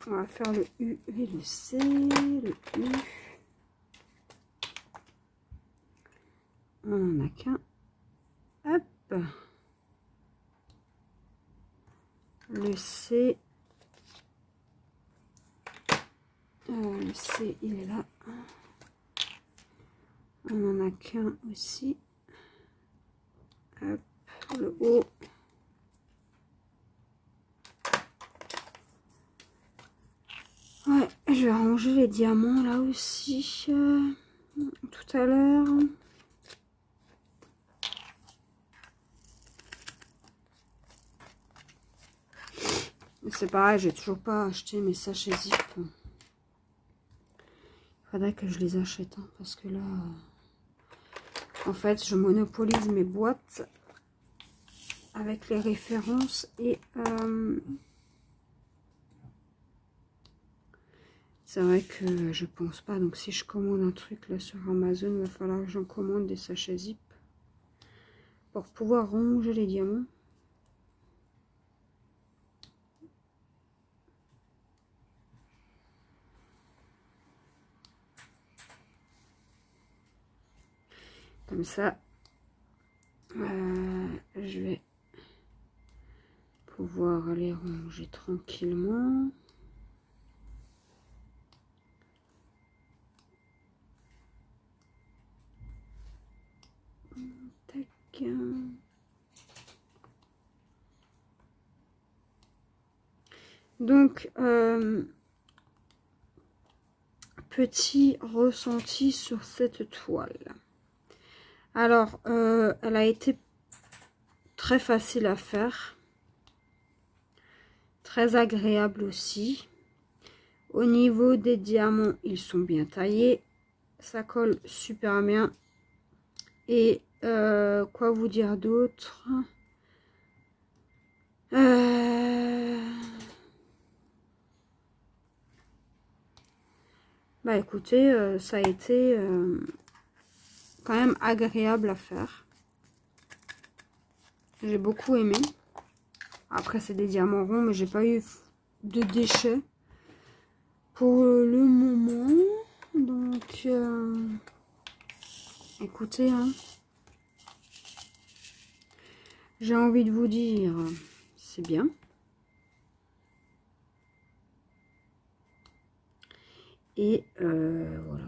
[SPEAKER 1] On va faire le U et le C. Le U. On n'en a qu'un. Hop. Le C. Le C, il est là. On n'en a qu'un aussi. Hop. Le O. Ouais, je vais ranger les diamants là aussi. Tout à l'heure. C'est pareil, j'ai toujours pas acheté mes sachets zip. Il faudrait que je les achète, hein, parce que là, en fait, je monopolise mes boîtes avec les références et c'est vrai que je pense pas. Donc si je commande un truc là sur Amazon, il va falloir que j'en commande des sachets zip pour pouvoir ranger les diamants. Comme ça, je vais pouvoir les ranger tranquillement. Tac. Donc, petit ressenti sur cette toile. Alors, elle a été très facile à faire. Très agréable aussi. Au niveau des diamants, ils sont bien taillés. Ça colle super bien. Et quoi vous dire d'autre? Bah écoutez, ça a été quand même agréable à faire. J'ai beaucoup aimé. Après c'est des diamants ronds, mais j'ai pas eu de déchets pour le moment. Donc écoutez, hein, j'ai envie de vous dire, c'est bien. Et voilà.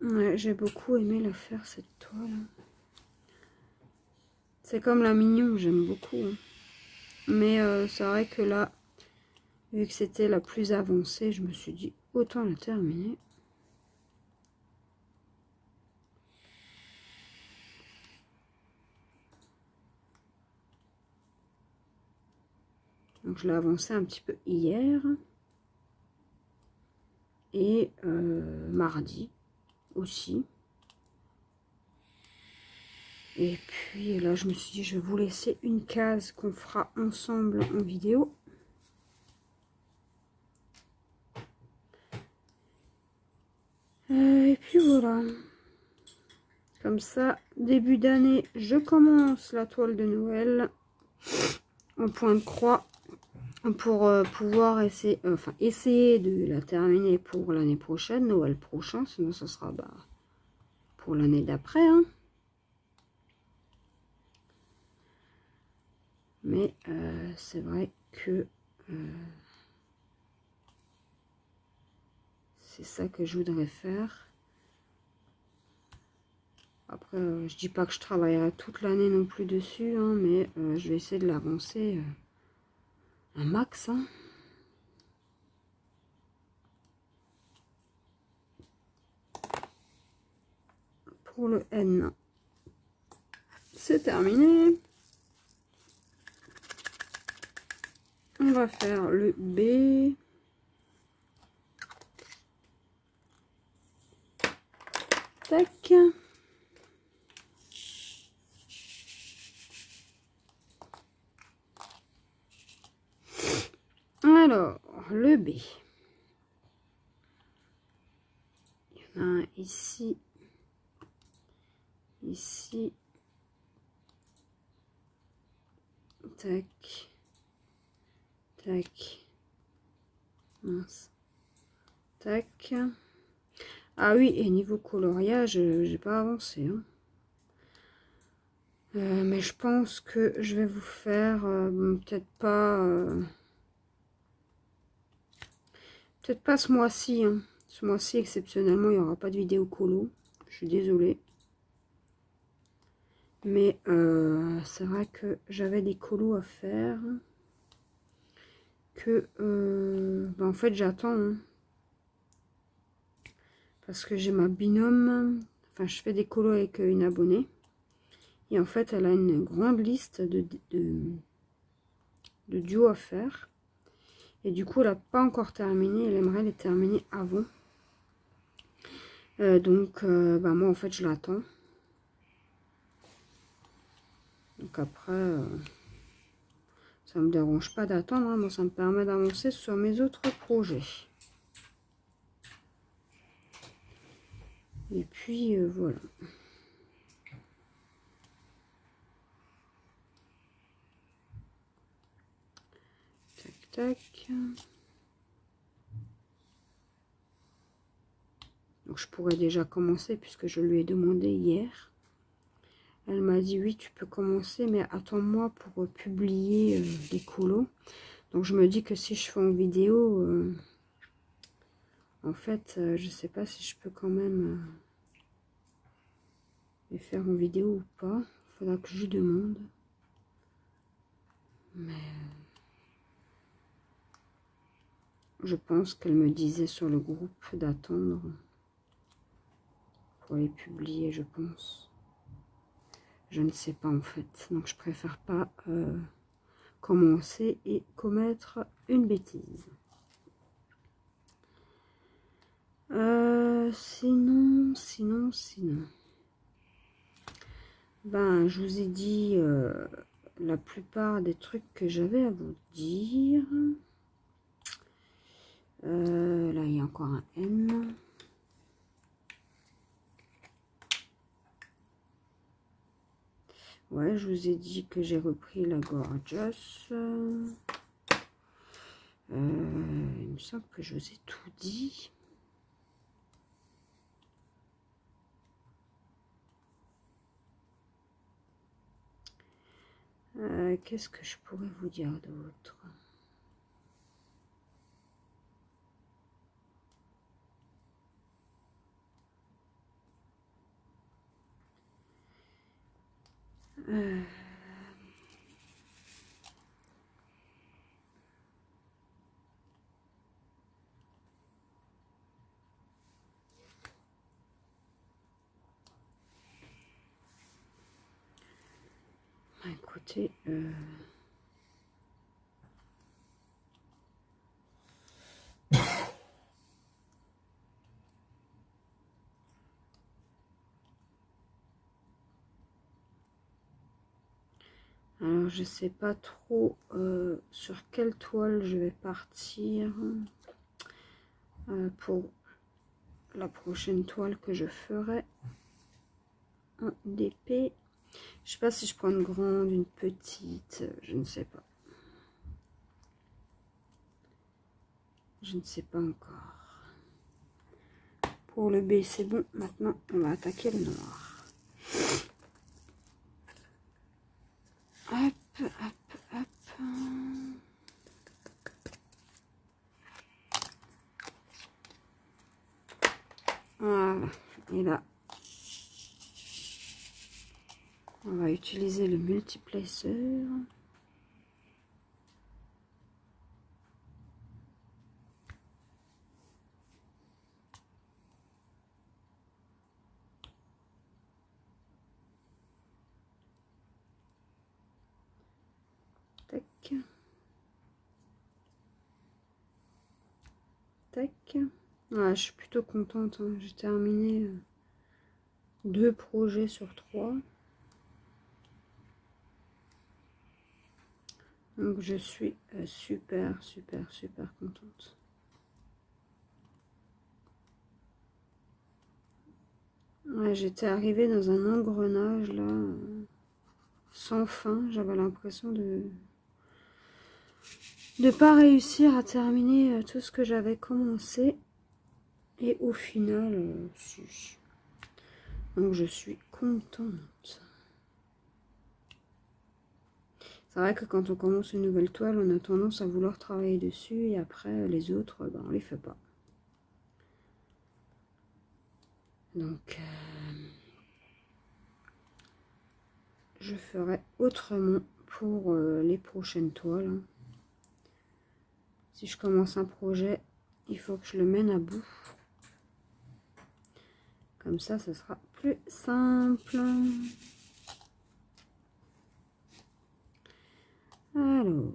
[SPEAKER 1] Ouais, j'ai beaucoup aimé la faire cette toile. C'est comme la Mignon, j'aime beaucoup. Hein. Mais c'est vrai que là, vu que c'était la plus avancée, je me suis dit autant la terminer. Donc je l'ai avancé un petit peu hier. Et mardi aussi. Et puis là, je me suis dit, je vais vous laisser une case qu'on fera ensemble en vidéo. Et puis voilà. Comme ça, début d'année, je commence la toile de Noël en point de croix pour pouvoir essayer de la terminer pour l'année prochaine, Noël prochain. Sinon, ce sera pour l'année d'après. Hein. Mais c'est vrai que c'est ça que je voudrais faire. Après, je dis pas que je travaillerai toute l'année non plus dessus, hein, mais je vais essayer de l'avancer un max. Hein. Pour le N, c'est terminé. On va faire le B. Tac. Alors, le B. Il y en a un ici. Ici. Tac. Tac. Mince. Tac. Ah oui, et niveau coloriage, j'ai pas avancé. Hein. Mais je pense que je vais vous faire peut-être pas ce mois-ci. Hein. Ce mois-ci, exceptionnellement, il n'y aura pas de vidéo colo. Je suis désolée. Mais c'est vrai que j'avais des colos à faire. Que ben en fait j'attends. Hein. Parce que j'ai ma binôme. Enfin, je fais des colos avec une abonnée. Et en fait, elle a une grande liste de duos à faire. Et du coup, elle n'a pas encore terminé. Elle aimerait les terminer avant. Donc, bah, moi, en fait, je l'attends. Donc après, ça me dérange pas d'attendre. Hein. Moi, ça me permet d'avancer sur mes autres projets. Et puis, voilà. Tac, tac. Donc, je pourrais déjà commencer puisque je lui ai demandé hier. Elle m'a dit oui, tu peux commencer, mais attends-moi pour publier les colos. Donc je me dis que si je fais en vidéo, en fait, je sais pas si je peux quand même les faire en vidéo ou pas. Il faudra que je lui demande. Mais je pense qu'elle me disait sur le groupe d'attendre pour les publier, je pense. Je ne sais pas en fait. Donc je préfère pas commencer et commettre une bêtise. Sinon. Ben, je vous ai dit la plupart des trucs que j'avais à vous dire. Là, il y a encore un N. Ouais, je vous ai dit que j'ai repris la Gorgeous. Il me semble que je vous ai tout dit. Qu'est-ce que je pourrais vous dire d'autre? Écoutez, alors je sais pas trop sur quelle toile je vais partir pour la prochaine toile que je ferai en DP. Je sais pas si je prends une grande, une petite, je ne sais pas. Je ne sais pas encore. Pour le B, c'est bon. Maintenant, on va attaquer le noir. Hop, hop, hop. Voilà. Et là, on va utiliser le multiplaceur. Tac. Tac. Ouais, je suis plutôt contente, hein. J'ai terminé 2 projets sur 3. Donc je suis super contente. Ouais, j'étais arrivée dans un engrenage là, sans fin. J'avais l'impression de pas réussir à terminer tout ce que j'avais commencé. Et au final, si. Donc je suis contente. C'est vrai que quand on commence une nouvelle toile, on a tendance à vouloir travailler dessus et après les autres, ben, on les fait pas. Donc je ferai autrement pour les prochaines toiles, hein. Si je commence un projet, il faut que je le mène à bout. Comme ça, ce sera plus simple. Alors.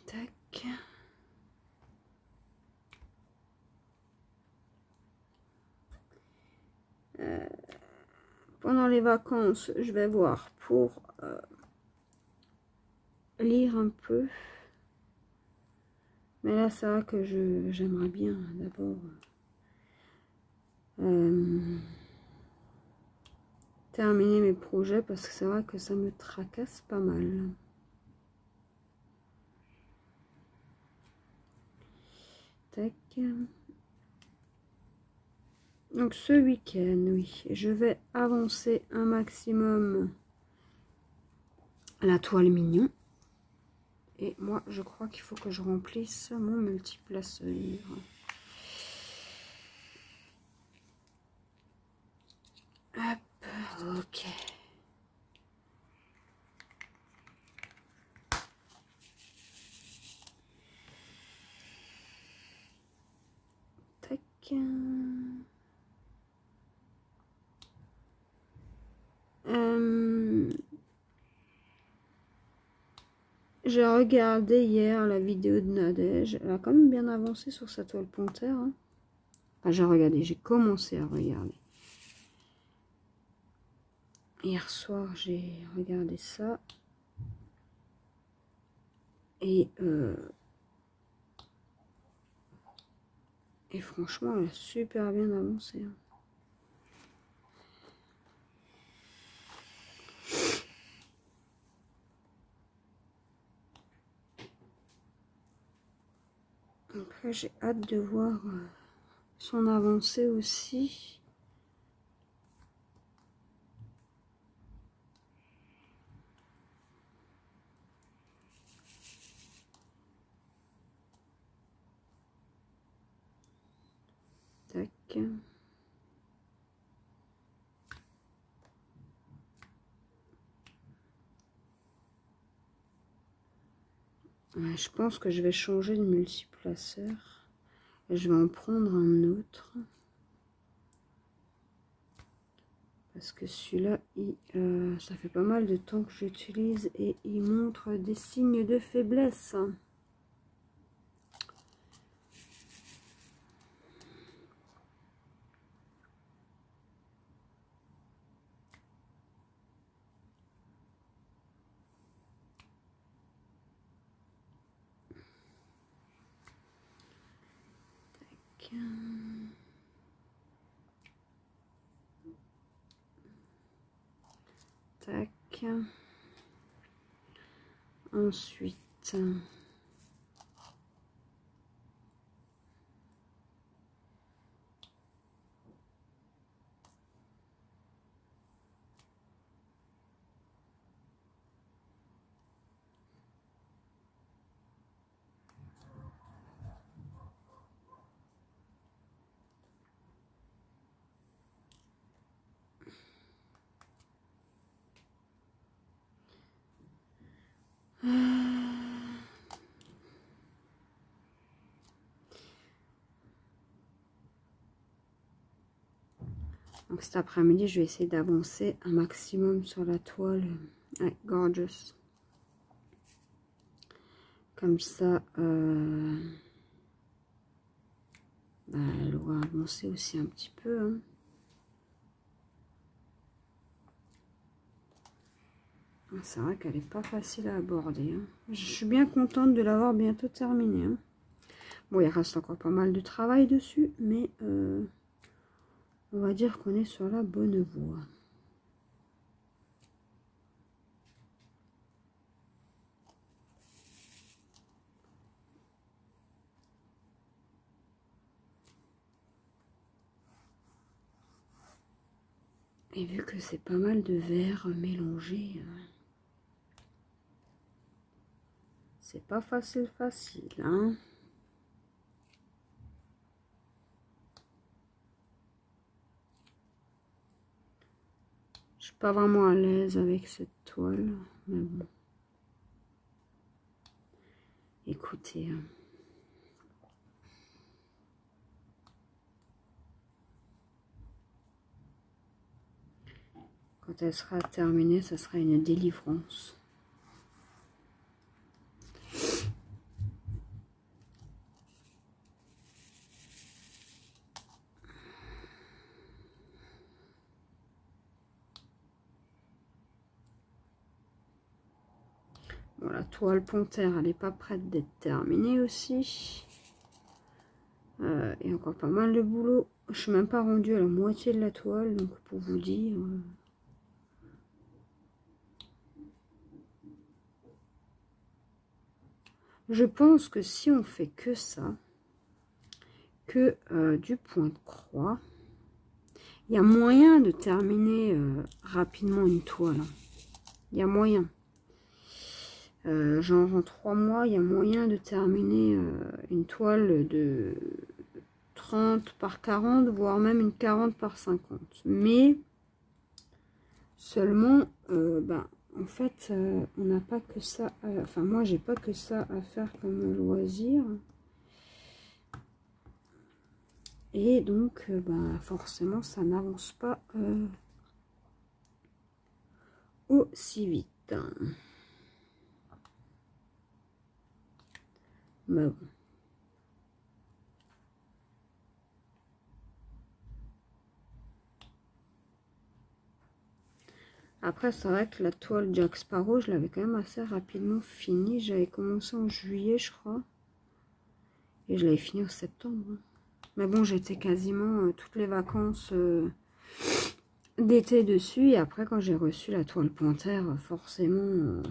[SPEAKER 1] Tac. Pendant les vacances, je vais voir pour lire un peu. Mais là, c'est vrai que j'aimerais bien d'abord terminer mes projets parce que c'est vrai que ça me tracasse pas mal. Tac. Donc ce week-end, oui, je vais avancer un maximum la toile mignon. Et moi, je crois qu'il faut que je remplisse mon multiplaceur. Hop, ok. Tac. J'ai regardé hier la vidéo de Nadège. Elle a quand même bien avancé sur sa toile panthère, hein. Enfin, j'ai commencé à regarder. Hier soir, j'ai regardé ça. Et franchement, elle a super bien avancé, hein. Après, j'ai hâte de voir son avancée aussi. Tac. Ouais, je pense que je vais changer de multiplaceur. Et je vais en prendre un autre. Parce que celui-là, ça fait pas mal de temps que j'utilise et il montre des signes de faiblesse. Tac. Tac. Ensuite, Donc cet après-midi, je vais essayer d'avancer un maximum sur la toile. Ouais, gorgeous. Comme ça, bah, elle va avancer aussi un petit peu. Hein. C'est vrai qu'elle n'est pas facile à aborder. Hein. Je suis bien contente de l'avoir bientôt terminée. Hein. Bon, il reste encore pas mal de travail dessus, mais on va dire qu'on est sur la bonne voie. Et vu que c'est pas mal de verres mélangés, c'est pas facile, hein. Je suis pas vraiment à l'aise avec cette toile, mais bon. Écoutez, quand elle sera terminée, ça sera une délivrance. Bon, la toile panthère, elle n'est pas prête d'être terminée aussi. Il y a encore pas mal de boulot. Je suis même pas rendue à la moitié de la toile, donc pour vous dire. Je pense que si on fait que ça, que du point de croix, il y a moyen de terminer rapidement une toile. Il y a moyen. Genre en 3 mois, il y a moyen de terminer une toile de 30 par 40, voire même une 40 par 50. Mais seulement, en fait, on n'a pas que ça. Enfin, moi, j'ai pas que ça à faire comme loisir. Et donc, forcément, ça n'avance pas aussi vite. Mais bon. Après, c'est vrai que la toile Jack Sparrow, je l'avais quand même assez rapidement finie. J'avais commencé en juillet, je crois. Et je l'avais fini en septembre. Mais bon, j'étais quasiment toutes les vacances d'été dessus. Et après, quand j'ai reçu la toile panthère, forcément,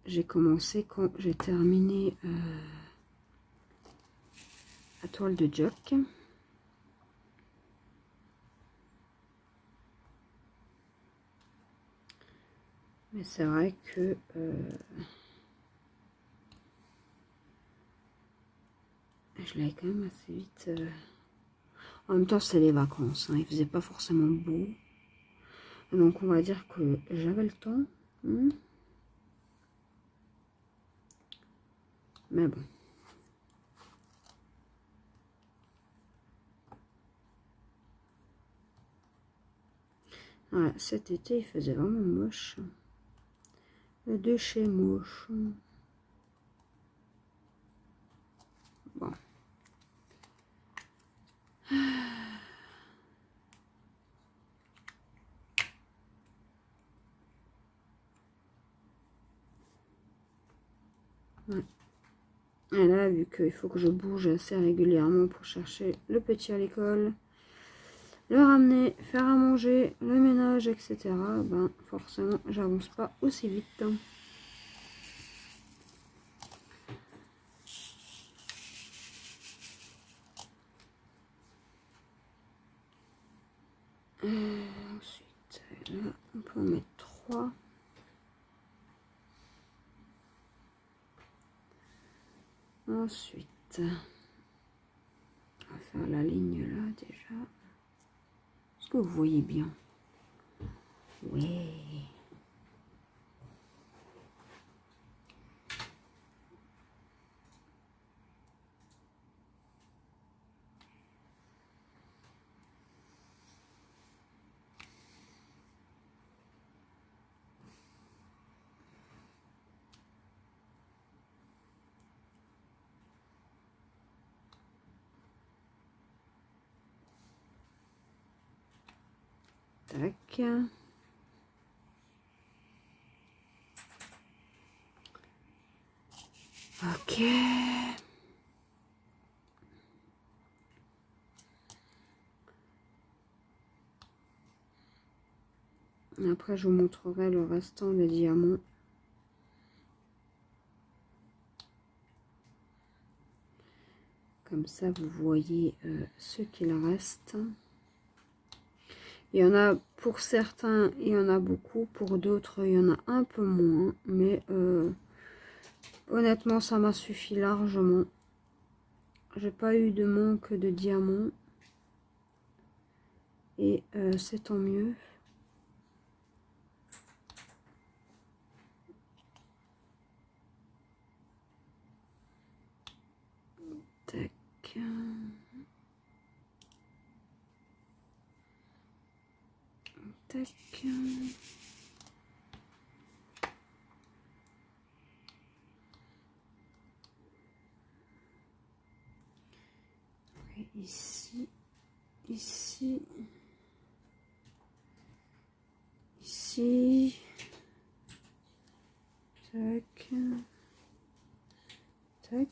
[SPEAKER 1] j'ai commencé quand j'ai terminé la toile de Jack. Mais c'est vrai que je l'avais quand même assez vite. En même temps, c'était les vacances. Hein, il faisait pas forcément beau. Donc, on va dire que j'avais le temps. Mais bon. Ouais, cet été, il faisait vraiment moche. De chez moche. Bon. Ouais. Et là, vu qu'il faut que je bouge assez régulièrement pour chercher le petit à l'école, le ramener, faire à manger, le ménage, etc., ben forcément, j'avance pas aussi vite. Ensuite, là, on peut en mettre 3. Ensuite, on va faire la ligne là déjà. Est-ce que vous voyez bien? Oui. Tac. Ok. Après, je vous montrerai le restant des diamants. Comme ça, vous voyez ce qu'il reste. Il y en a pour certains, il y en a beaucoup. Pour d'autres, il y en a un peu moins. Mais honnêtement, ça m'a suffi largement. J'ai pas eu de manque de diamants. Et c'est tant mieux. Tac. Tac. Et ici, ici, ici. Tac. Tac.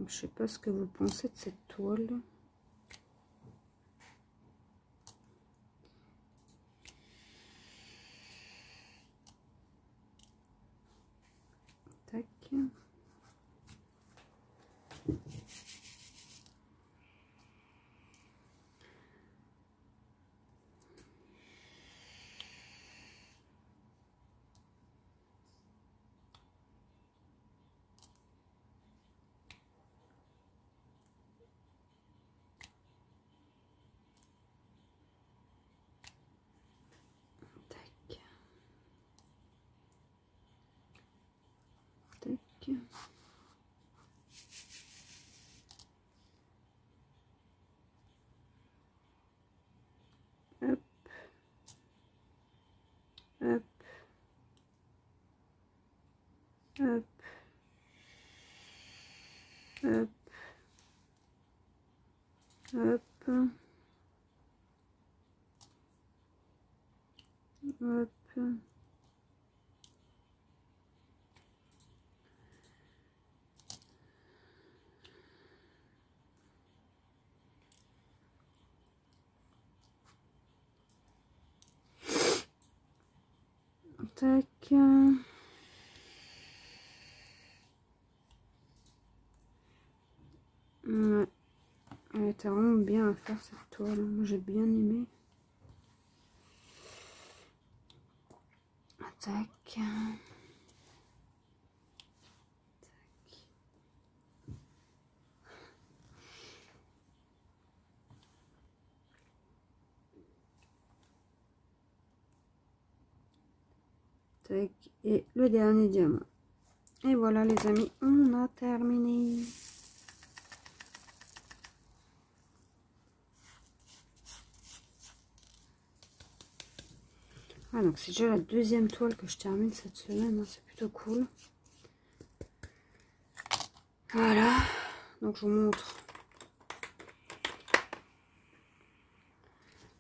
[SPEAKER 1] Je sais pas ce que vous pensez de cette toile. Tac. Hop. Hop. Hop. Hop. Hop. Hop. Tac. Ouais. Elle était vraiment bien à faire cette toile. Moi j'ai bien aimé. Tac. Tac. Tac. Et le dernier diamant. Et voilà les amis, on a terminé. Ah, donc c'est déjà la deuxième toile que je termine cette semaine, hein, c'est plutôt cool. Voilà, donc je vous montre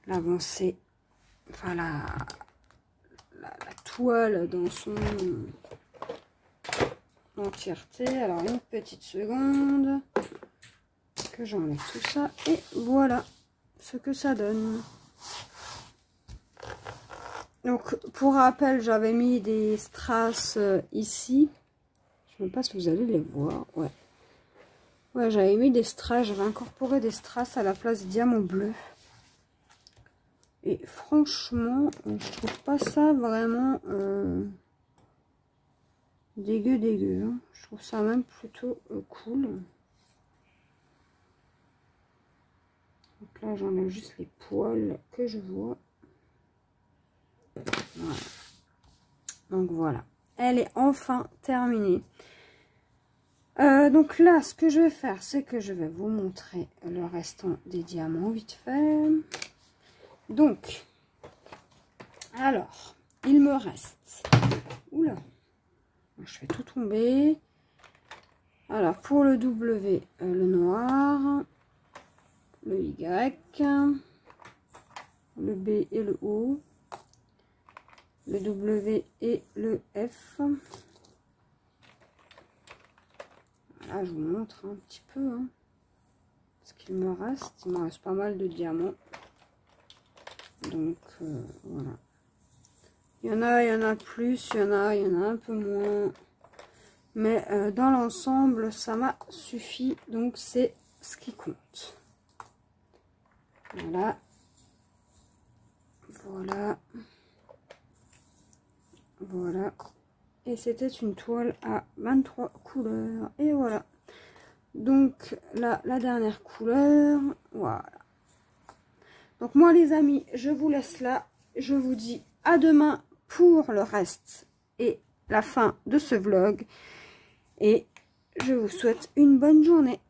[SPEAKER 1] l'avancée, enfin la toile dans son entièreté. Alors une petite seconde que j'enlève tout ça et voilà ce que ça donne. Donc pour rappel, j'avais mis des strass ici. Je ne sais même pas si vous allez les voir. Ouais, j'avais mis des strass, j'avais incorporé des strass à la place des diamants bleus. Et franchement, je trouve pas ça vraiment dégueu. Hein. Je trouve ça même plutôt cool. Donc là, j'enlève juste les poils que je vois. Voilà. Donc voilà. Elle est enfin terminée. Donc là, ce que je vais faire, c'est que je vais vous montrer le restant des diamants vite fait. Donc, alors, il me reste... Oula, je fais tout tomber. Alors, pour le W, le noir, le Y, le B et le O, le W et le F. Voilà, je vous montre un petit peu ce qu'il me reste. Il me reste pas mal de diamants. Donc, voilà. Il y en a plus, il y en a un peu moins. Mais dans l'ensemble, ça m'a suffi. Donc, c'est ce qui compte. Voilà. Voilà. Voilà. Et c'était une toile à 23 couleurs. Et voilà. Donc, là, la dernière couleur. Voilà. Donc, moi, les amis, je vous laisse là. Je vous dis à demain pour le reste et la fin de ce vlog. Et je vous souhaite une bonne journée.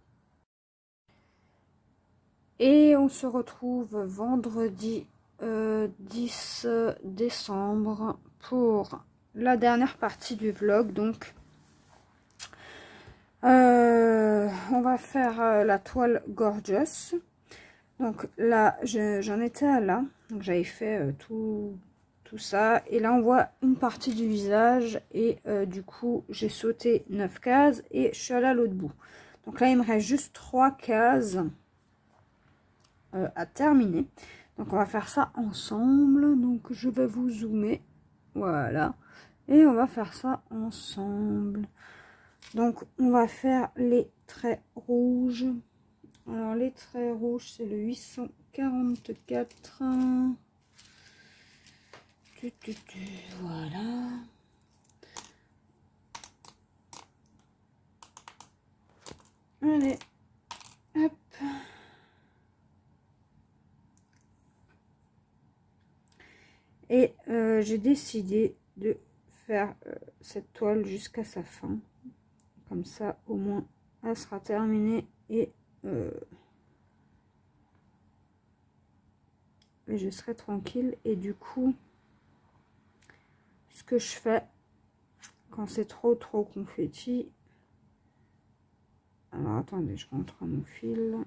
[SPEAKER 1] Et on se retrouve vendredi 10 décembre pour la dernière partie du vlog. Donc, on va faire la toile Gorgeous. Donc là, j'en étais à là. Donc j'avais fait tout ça. Et là, on voit une partie du visage. Et du coup, j'ai sauté 9 cases et je suis allée à l'autre bout. Donc là, il me reste juste 3 cases à terminer. Donc on va faire ça ensemble. Donc je vais vous zoomer. Voilà. Et on va faire ça ensemble. Donc on va faire les traits rouges. Alors les traits rouges, c'est le 844. Voilà. Allez, hop. Et j'ai décidé de faire cette toile jusqu'à sa fin. Comme ça, au moins, elle sera terminée et je serai tranquille. Et du coup, ce que je fais quand c'est trop confetti. Alors, attendez, je rentre à mon fil.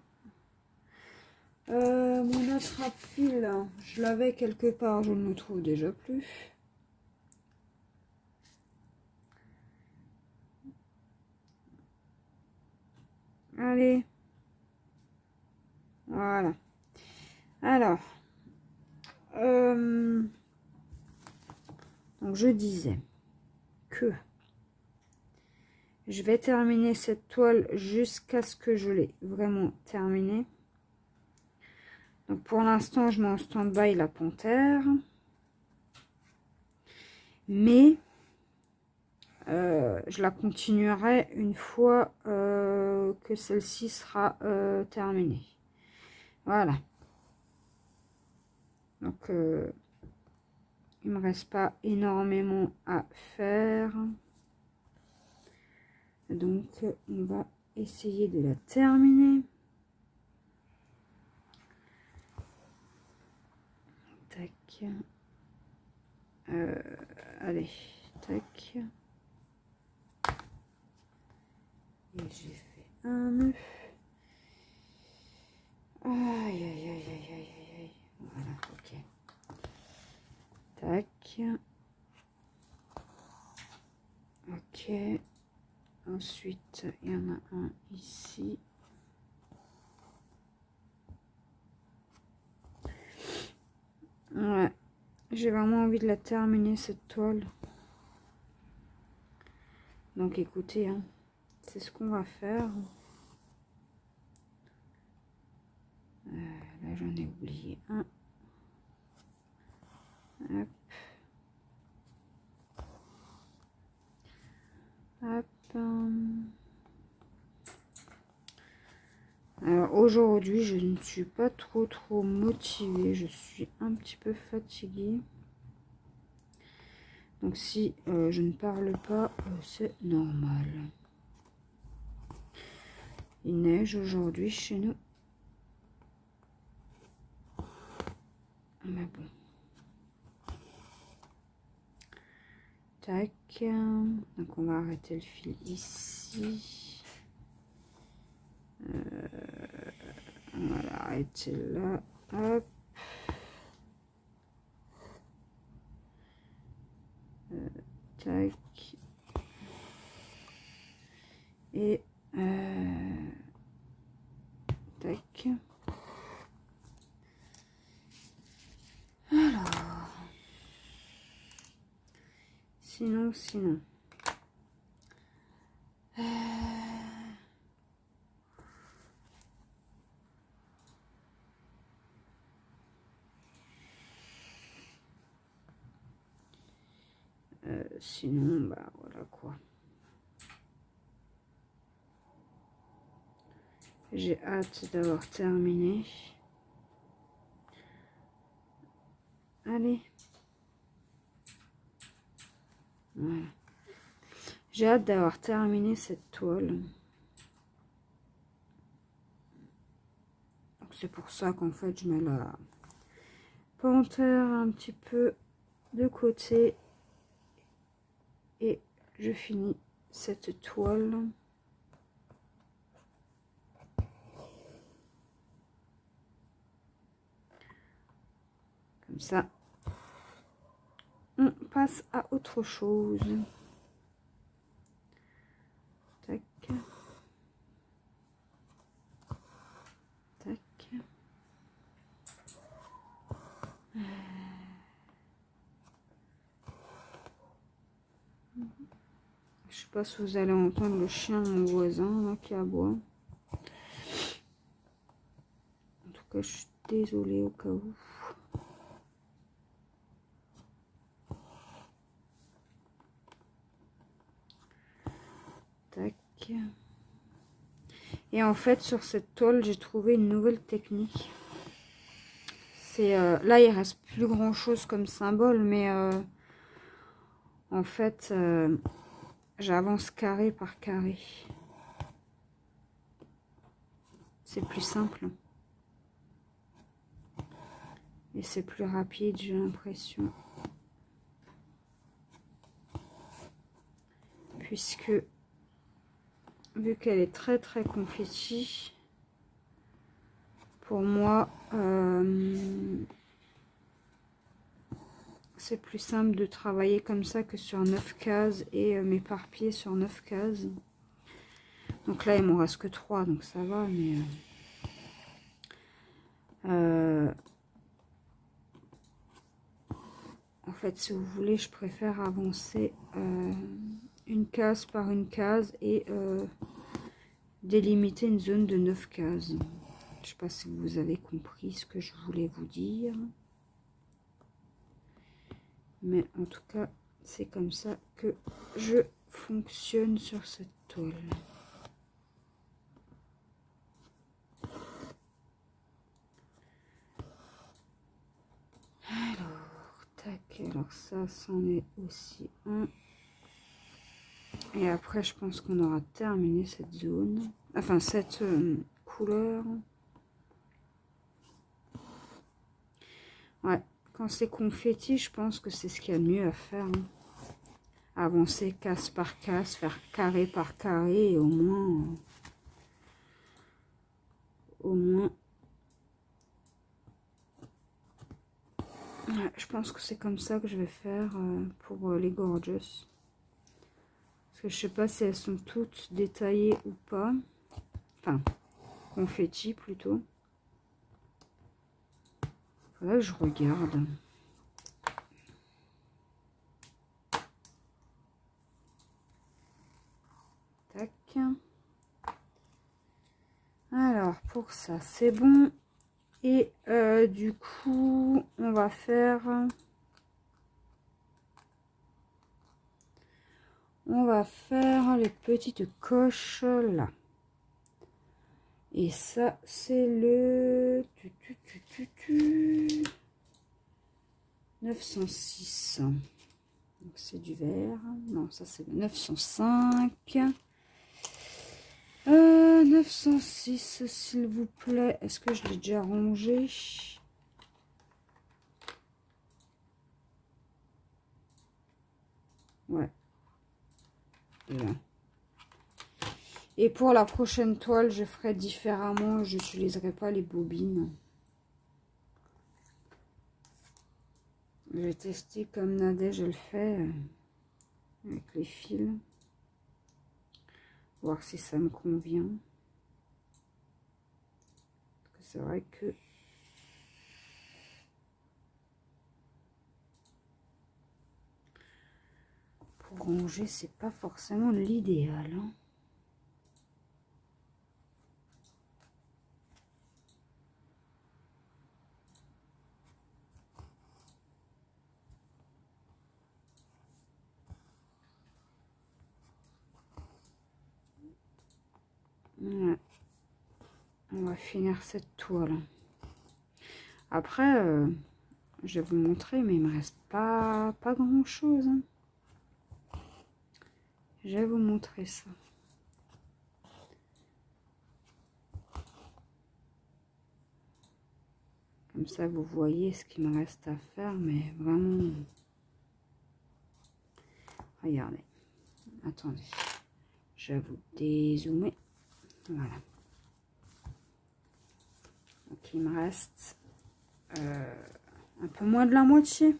[SPEAKER 1] Mon attrape-fil, je l'avais quelque part, je ne le trouve déjà plus. Allez. Voilà. Alors. Donc, je disais que je vais terminer cette toile jusqu'à ce que je l'ai vraiment terminée. Donc, pour l'instant, je mets en stand-by la panthère. Mais je la continuerai une fois que celle-ci sera terminée. Voilà. Donc, il me reste pas énormément à faire. Donc, on va essayer de la terminer. Tac. Allez, tac. Et j'ai fait un nœud. Aïe, aïe, aïe, aïe, aïe, aïe, aïe. Voilà, ok. Tac. Ok. Ensuite, il y en a un ici. Ouais. J'ai vraiment envie de la terminer, cette toile. Donc, écoutez, hein, c'est ce qu'on va faire. Là, j'en ai oublié un. Hop. Hop. Alors aujourd'hui, je ne suis pas trop motivée. Je suis un petit peu fatiguée. Donc si je ne parle pas, c'est normal.
[SPEAKER 2] Il neige aujourd'hui chez nous. Mais bon. Tac. Donc on va arrêter le fil ici. On va l'arrêter là. Hop. Tac. Et tac. Alors. Sinon. Sinon, bah voilà quoi. J'ai hâte d'avoir terminé. Allez. Voilà. J'ai hâte d'avoir terminé cette toile. C'est pour ça qu'en fait je mets la panthère un petit peu de côté et je finis cette toile. Comme ça, on passe à autre chose. Tac. Tac. Je sais pas si vous allez entendre le chien de mon voisin là, qui aboie. En tout cas, je suis désolée au cas où. Tac. Et en fait, sur cette toile, j'ai trouvé une nouvelle technique. C'est là, il reste plus grand chose comme symbole, mais en fait, j'avance carré par carré. C'est plus simple. Et c'est plus rapide, j'ai l'impression. Puisque, vu qu'elle est très très confetti, pour moi, c'est plus simple de travailler comme ça que sur 9 cases et m'éparpiller sur 9 cases. Donc là, il m'en reste que 3, donc ça va, mais... en fait, si vous voulez, je préfère avancer une case par une case et délimiter une zone de 9 cases. Je ne sais pas si vous avez compris ce que je voulais vous dire. Mais en tout cas, c'est comme ça que je fonctionne sur cette toile. Alors, tac, alors ça, c'en est aussi un. Et après, je pense qu'on aura terminé cette zone. Enfin, cette couleur. Ouais, quand c'est confetti, je pense que c'est ce qu'il y a de mieux à faire. Hein. Avancer case par case, faire carré par carré, et au moins... ouais, je pense que c'est comme ça que je vais faire pour les gorgeous. Parce que je sais pas si elles sont toutes détaillées ou pas. Enfin, confetti plutôt. Faudrait que je regarde. Tac. Alors, pour ça, c'est bon. Et du coup, on va faire... les petites coches là. Et ça, c'est le 906. Donc c'est du vert. Non, ça c'est le 905. 906, s'il vous plaît. Est-ce que je l'ai déjà rangé? Ouais. Là. Et pour la prochaine toile, je ferai différemment. Je n'utiliserai pas les bobines. Je vais tester comme Nadège le fait avec les fils. Voir si ça me convient. C'est vrai que pour ranger, c'est pas forcément l'idéal. Hein. Ouais. On va finir cette toile. Après, je vais vous montrer, mais il me reste pas grand chose. Hein. Je vais vous montrer ça. Comme ça, vous voyez ce qu'il me reste à faire, mais vraiment... Regardez. Attendez. Je vais vous dézoomer. Voilà. Donc, il me reste un peu moins de la moitié.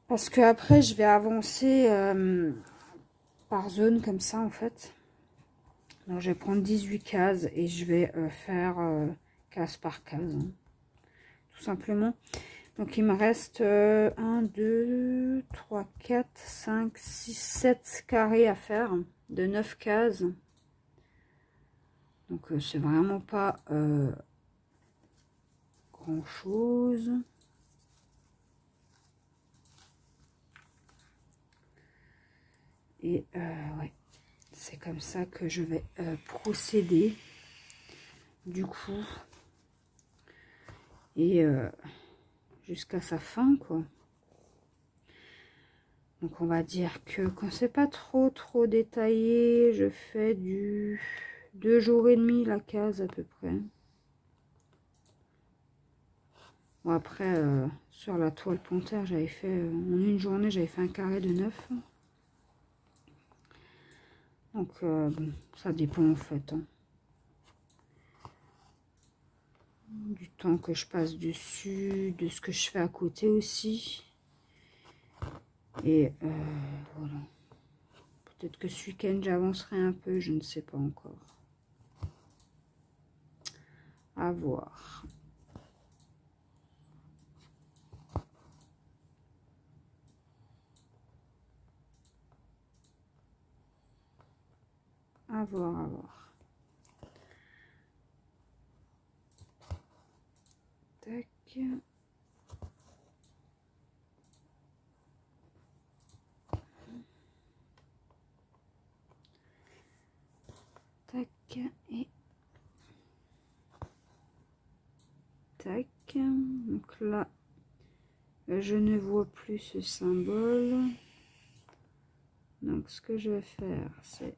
[SPEAKER 2] Parce que après, je vais avancer par zone comme ça, en fait. Donc, je vais prendre 18 cases et je vais faire case par case. Hein, tout simplement. Donc, il me reste 1, 2, 3, 4, 5, 6, 7 carrés à faire de 9 cases. Donc, c'est vraiment pas grand chose. Et ouais, c'est comme ça que je vais procéder. Du coup. Et jusqu'à sa fin, quoi. Donc, on va dire que quand c'est pas trop détaillé, je fais du 2 jours et demi la case à peu près. Bon, après, sur la toile panthère, j'avais fait, en une journée, j'avais fait un carré de 9. Donc, bon, ça dépend en fait. Hein. Du temps que je passe dessus, de ce que je fais à côté aussi. Et voilà. Peut-être que ce week-end, j'avancerai un peu, je ne sais pas encore. À voir. À voir, à voir. Tac. Tac. Et tac. Donc là, je ne vois plus ce symbole. Donc ce que je vais faire, c'est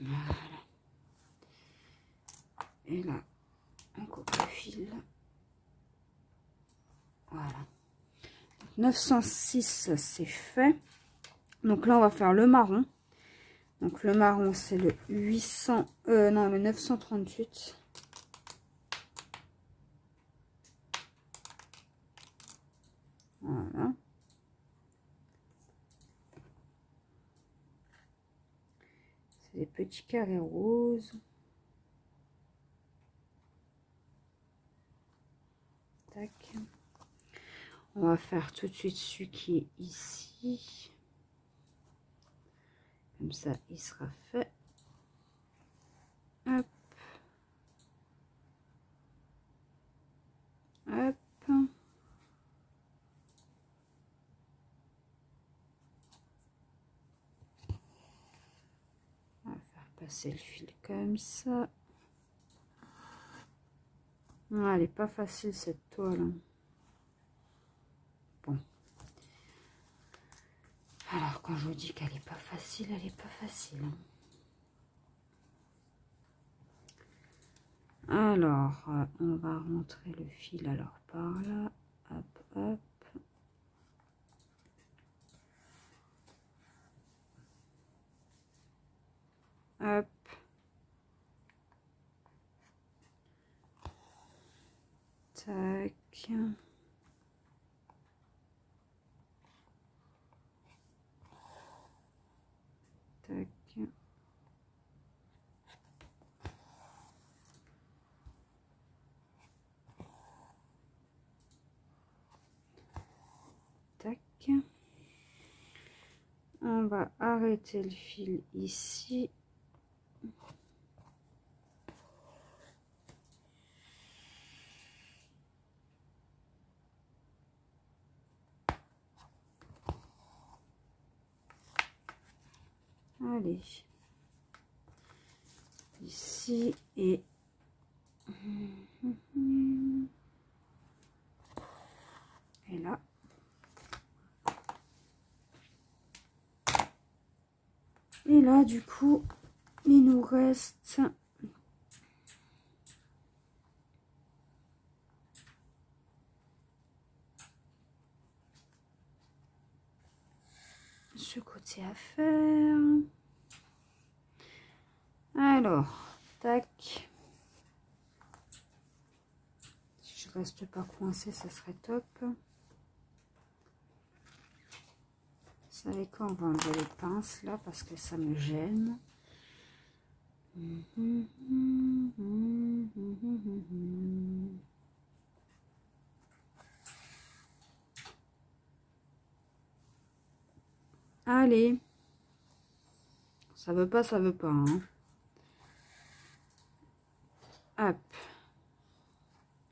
[SPEAKER 2] voilà. Et là, on coupe le fil. Voilà. 906, c'est fait. Donc là, on va faire le marron. Donc le marron, c'est le 800... non, le 938. Voilà. C'est des petits carrés roses. Tac. On va faire tout de suite celui qui est ici. Comme ça, il sera fait. Hop. Hop. passer le fil comme ça. Ah, elle n'est pas facile cette toile, hein. Bon. Alors quand je vous dis qu'elle n'est pas facile, elle n'est pas facile, hein. Alors, on va rentrer le fil alors par là. Hop, hop. Hop. Tac. Tac. Tac. On va arrêter le fil ici. Allez. Ici et là. Et là, du coup, il nous reste ce côté à faire. Alors, tac. Si je reste pas coincée, ça serait top. Vous savez quoi, on va enlever les pinces là parce que ça me gêne. Allez. Ça veut pas, hein. Hop.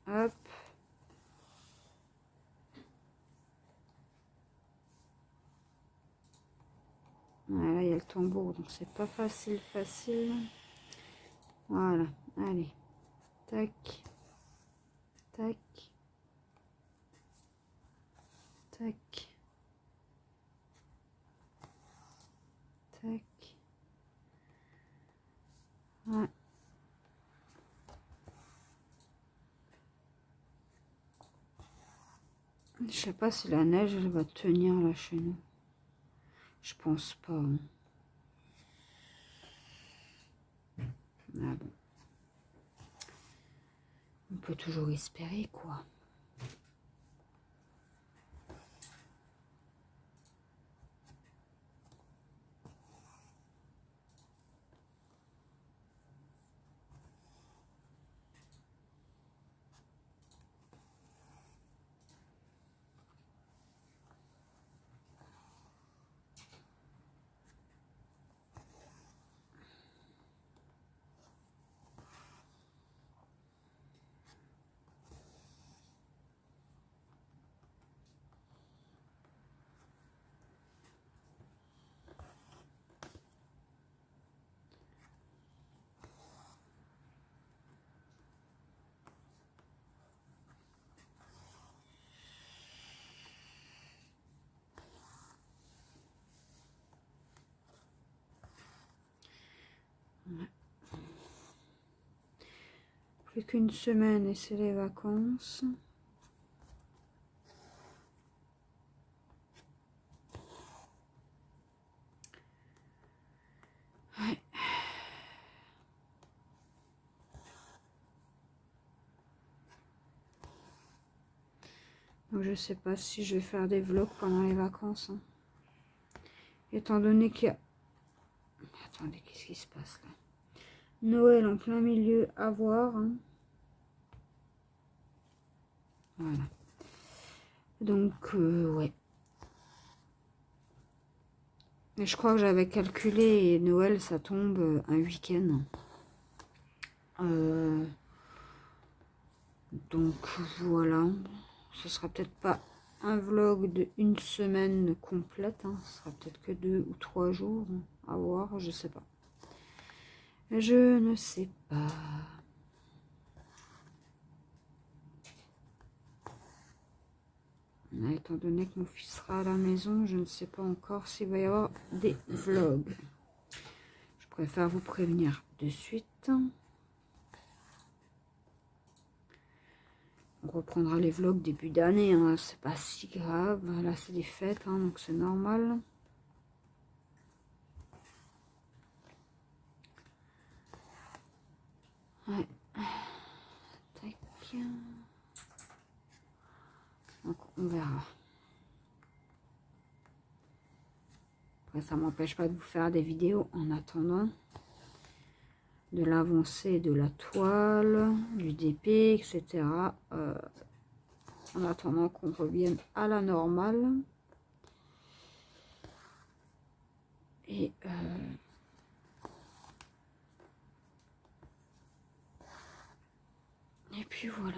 [SPEAKER 2] Hop. Voilà, il y a le tambour, donc c'est pas facile. Voilà, allez. Tac. Tac. Tac. Tac. Ouais. Je sais pas si la neige elle va tenir là chez nous. Je pense pas, hein. Ah bon. On peut toujours espérer quoi. Plus qu'une semaine et c'est les vacances. Ouais. Donc je sais pas si je vais faire des vlogs pendant les vacances, hein. Étant donné qu'il y a... Attendez, qu'est-ce qui se passe là? Noël en plein milieu à voir, hein. Voilà. Donc, ouais. Mais je crois que j'avais calculé, Noël, ça tombe un week-end. Donc, voilà. Ce sera peut-être pas un vlog de une semaine complète, hein. Ce sera peut-être que 2 ou 3 jours. À voir, je sais pas. Je ne sais pas. Étant donné que mon fils sera à la maison, je ne sais pas encore s'il va y avoir des vlogs. Je préfère vous prévenir de suite. On reprendra les vlogs début d'année, hein. C'est pas si grave. Là, c'est des fêtes, hein, donc c'est normal. Ouais. Tac. Donc, on verra. Après, ça m'empêche pas de vous faire des vidéos en attendant. De l'avancée de la toile, du DP, etc. En attendant qu'on revienne à la normale. Et puis voilà.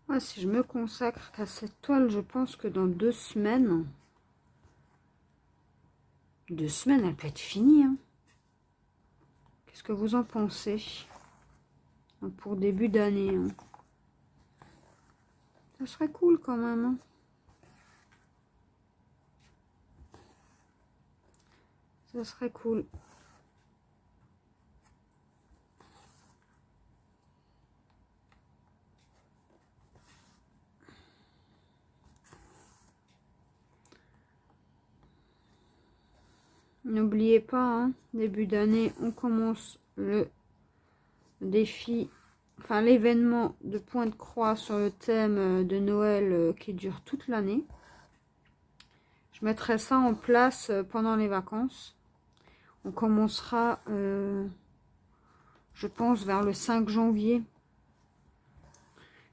[SPEAKER 2] Ouais, si je me consacre qu'à cette toile, je pense que dans 2 semaines, elle peut être finie. Hein. Qu'est-ce que vous en pensez? Pour début d'année. Hein. Ça serait cool quand même. Hein. Ça serait cool. N'oubliez pas, hein, début d'année, on commence le défi, enfin l'événement de Pointe-Croix sur le thème de Noël qui dure toute l'année. Je mettrai ça en place pendant les vacances. On commencera, je pense, vers le 5 janvier.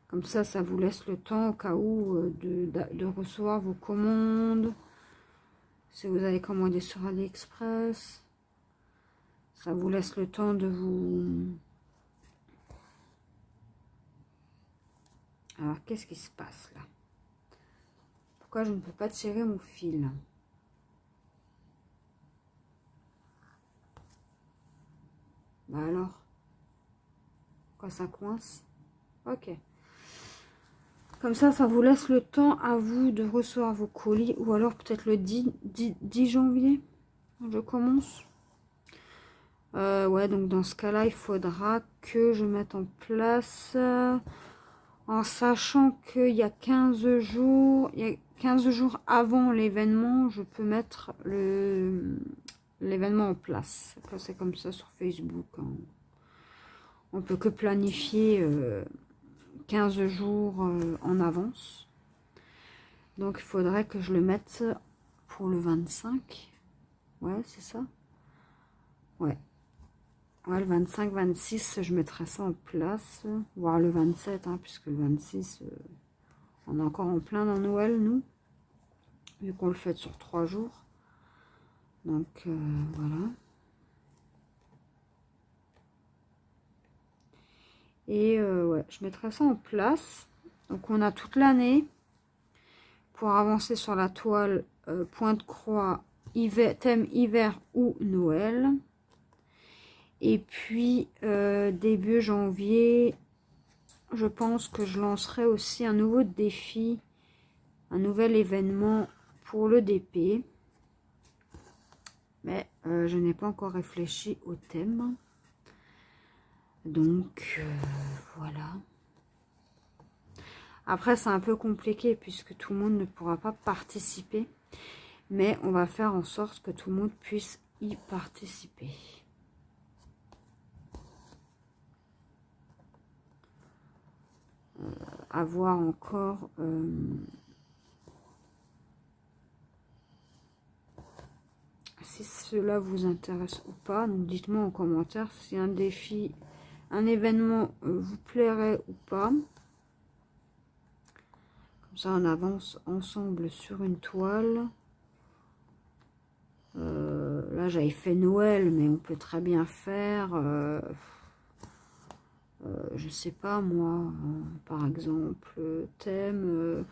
[SPEAKER 2] Comme ça, ça vous laisse le temps au cas où de recevoir vos commandes. Si vous avez commandé sur AliExpress, ça vous laisse le temps de vous... Alors, qu'est-ce qui se passe là? Pourquoi je ne peux pas tirer mon fil? Bah alors? Pourquoi ça coince? Ok. Comme ça vous laisse le temps à vous de recevoir vos colis. Ou alors peut-être le 10 janvier, je commence. Ouais, donc dans ce cas-là, il faudra que je mette en place... en sachant qu'il y a 15 jours... Il y a 15 jours avant l'événement, je peux mettre l'événement en place. C'est comme ça sur Facebook. Hein. On peut que planifier 15 jours en avance. Donc il faudrait que je le mette pour le 25. Ouais, c'est ça. Ouais. Ouais, le 25-26, je mettrai ça en place. Voire le 27, hein, puisque le 26, on est encore en plein dans Noël, nous. Vu qu'on le fait sur 3 jours. Donc, voilà. Et ouais, je mettrai ça en place. Donc, on a toute l'année pour avancer sur la toile Pointe-Croix, thème hiver ou Noël. Et puis, début janvier, je pense que je lancerai aussi un nouveau défi, un nouvel événement pour le DP. Mais je n'ai pas encore réfléchi au thème. Donc, voilà. Après, c'est un peu compliqué puisque tout le monde ne pourra pas participer. Mais on va faire en sorte que tout le monde puisse y participer. à voir encore si cela vous intéresse ou pas. Donc dites-moi en commentaire si un défi, un événement vous plairait ou pas. Comme ça on avance ensemble sur une toile. Là j'avais fait Noël, mais on peut très bien faire je sais pas moi, par exemple thème,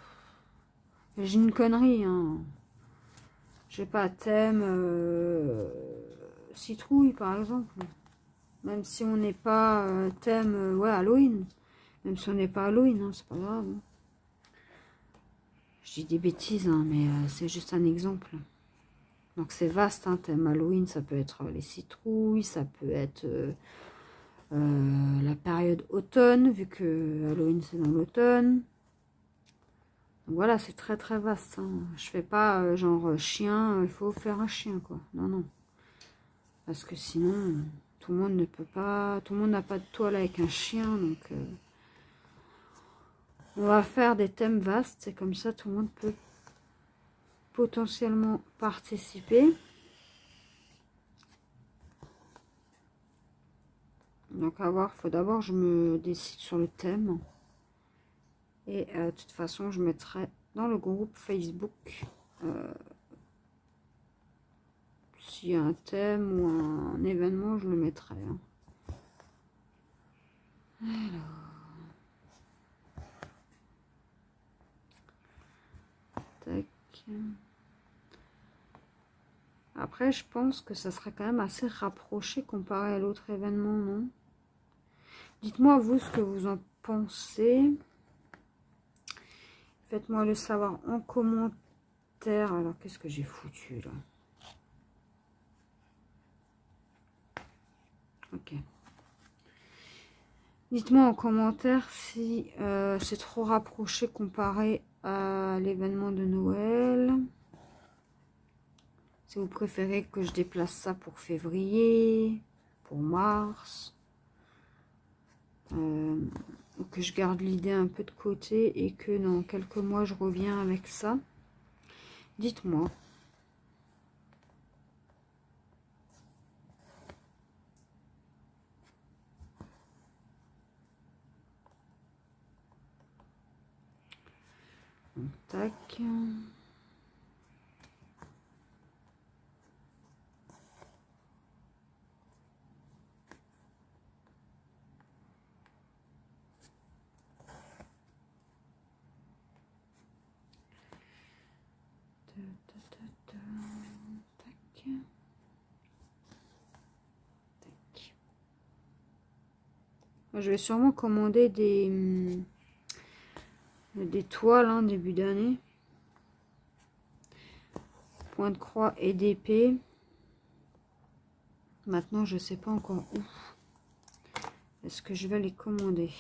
[SPEAKER 2] j'ai une connerie, hein. Je sais pas, thème citrouille par exemple, même si on n'est pas thème ouais, Halloween, même si on n'est pas Halloween, hein, c'est pas grave, hein. Je dis des bêtises, hein, mais c'est juste un exemple. Donc c'est vaste, hein, thème Halloween, ça peut être les citrouilles, ça peut être la période automne, vu que Halloween c'est dans l'automne. Voilà, c'est très très vaste, hein. Je fais pas genre chien, il faut faire un chien, quoi. Non, non. Parce que sinon, tout le monde ne peut pas, tout le monde n'a pas de toile avec un chien, donc on va faire des thèmes vastes, et comme ça tout le monde peut potentiellement participer. Donc à voir, faut d'abord je me décide sur le thème. Et de toute façon, je mettrai dans le groupe Facebook s'il y a un thème ou un événement, je le mettrai, hein. Alors, tac. Après, je pense que ça serait quand même assez rapproché comparé à l'autre événement, non? Dites-moi vous ce que vous en pensez. Faites-moi le savoir en commentaire. Alors, qu'est-ce que j'ai foutu là? Ok. Dites-moi en commentaire si c'est trop rapproché comparé à l'événement de Noël. Si vous préférez que je déplace ça pour février, pour mars. Ou que je garde l'idée un peu de côté et que dans quelques mois je reviens avec ça. Dites-moi. Tac. Je vais sûrement commander des toiles, hein, début d'année. Point de croix et d'épée. Maintenant, je sais pas encore où. Est-ce que je vais les commander?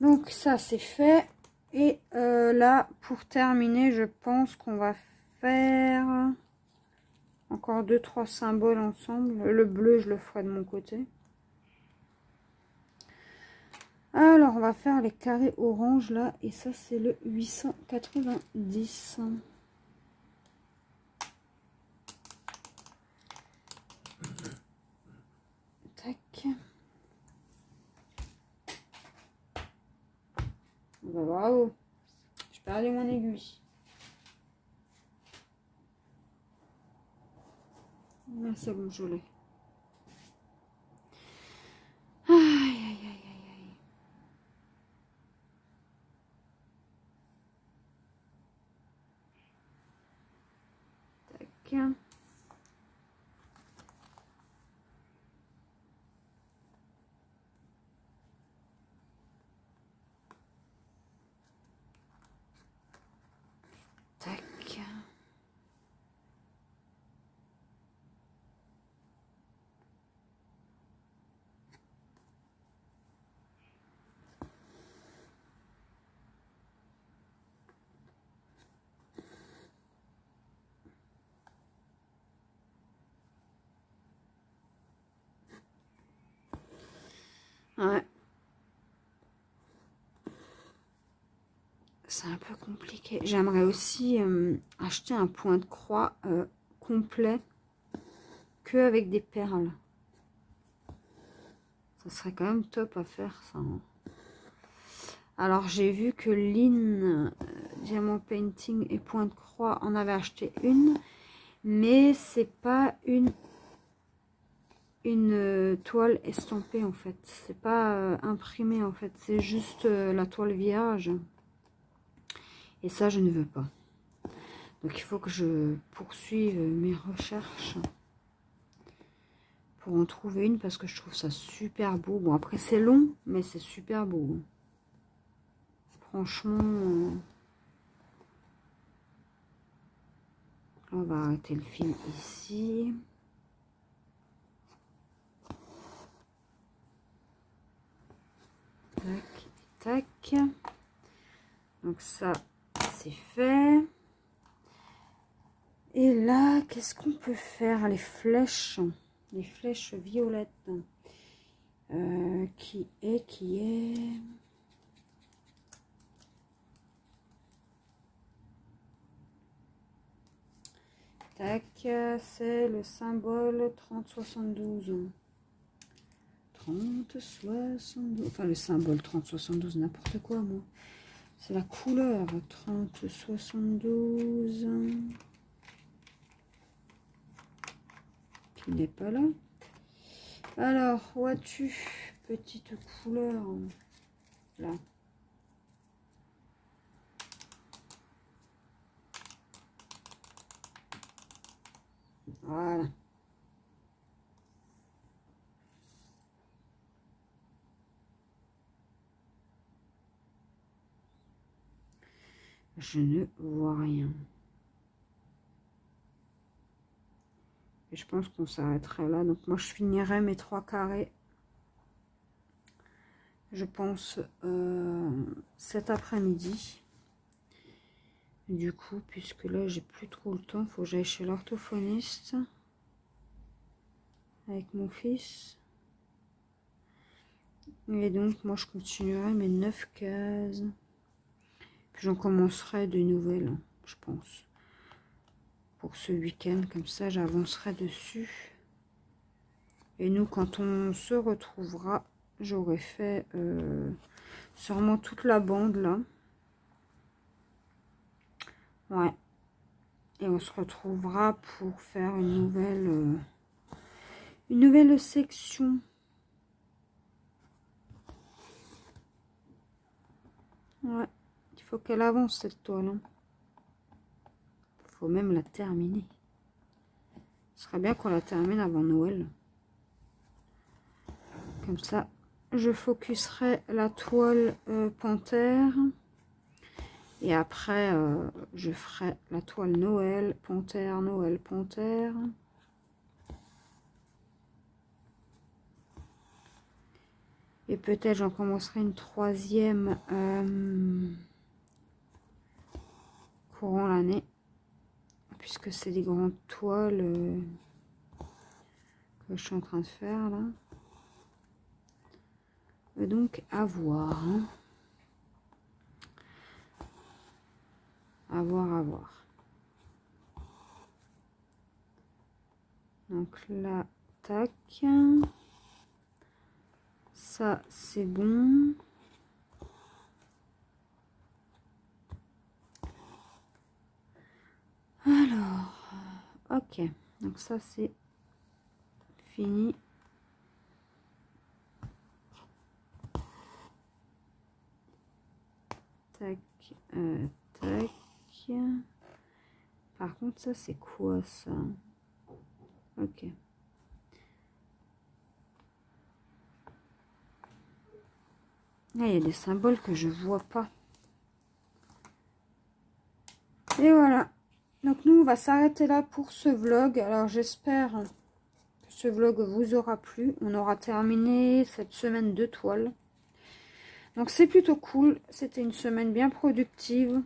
[SPEAKER 2] Donc ça, c'est fait. Et là, pour terminer, je pense qu'on va faire encore 2-3 symboles ensemble. Le bleu, je le ferai de mon côté. Alors, on va faire les carrés orange là. Et ça, c'est le 890. Tac. Bah, bravo. J'ai perdu mon aiguille. Ah, c'est bon, je l'ai. Aïe, aïe, aïe, aïe, aïe. Tac. Tac. Ouais. c'est un peu compliqué. J'aimerais aussi acheter un point de croix complet que avec des perles. Ça serait quand même top à faire ça. Hein. Alors j'ai vu que Lynn Diamond Painting et Point de Croix en avait acheté une, mais c'est pas une toile estampée en fait. C'est pas imprimé en fait, c'est juste la toile vierge. Et ça je ne veux pas. Donc il faut que je poursuive mes recherches pour en trouver une parce que je trouve ça super beau. Bon après c'est long, mais c'est super beau. Franchement, on va arrêter le film ici. Tac, tac. Donc ça, c'est fait. Et là, qu'est-ce qu'on peut faire? Les flèches violettes. Qui est... Tac, c'est le symbole 3072. 3072. Enfin, le symbole 3072, n'importe quoi, moi. C'est la couleur 3072. Qui n'est pas là. Alors, où as-tu? Petite couleur. Là. Voilà. Je ne vois rien. Et je pense qu'on s'arrêterait là. Donc moi je finirai mes 3 carrés. Je pense cet après-midi. Du coup, puisque là j'ai plus trop le temps, il faut que j'aille chez l'orthophoniste avec mon fils. Et donc moi je continuerai mes 9 cases. Puis j'en commencerai de nouvelles, je pense. Pour ce week-end, comme ça j'avancerai dessus. Et nous, quand on se retrouvera, j'aurai fait sûrement toute la bande là. Ouais. Et on se retrouvera pour faire une nouvelle section. Ouais. Il faut qu'elle avance cette toile. Hein. Il faut même la terminer. Ce serait bien qu'on la termine avant Noël. Comme ça, je focuserai la toile panthère. Et après, je ferai la toile Noël, panthère, Noël, panthère. Et peut-être j'en commencerai une 3e courant l'année. Puisque c'est des grandes toiles que je suis en train de faire là. Et donc à voir. Hein. À voir, à voir. Donc là, tac. Ça, c'est bon. Alors, ok. Donc ça, c'est fini. Tac, tac. Par contre, ça, c'est quoi, ça? Ok. Là, il y a des symboles que je vois pas. Et voilà. Donc, nous, on va s'arrêter là pour ce vlog. Alors, j'espère que ce vlog vous aura plu. On aura terminé cette semaine de toile. Donc, c'est plutôt cool. C'était une semaine bien productive.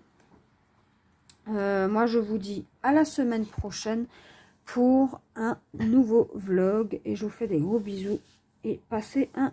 [SPEAKER 2] Moi, je vous dis à la semaine prochaine pour un nouveau vlog. Et je vous fais des gros bisous. Et passez un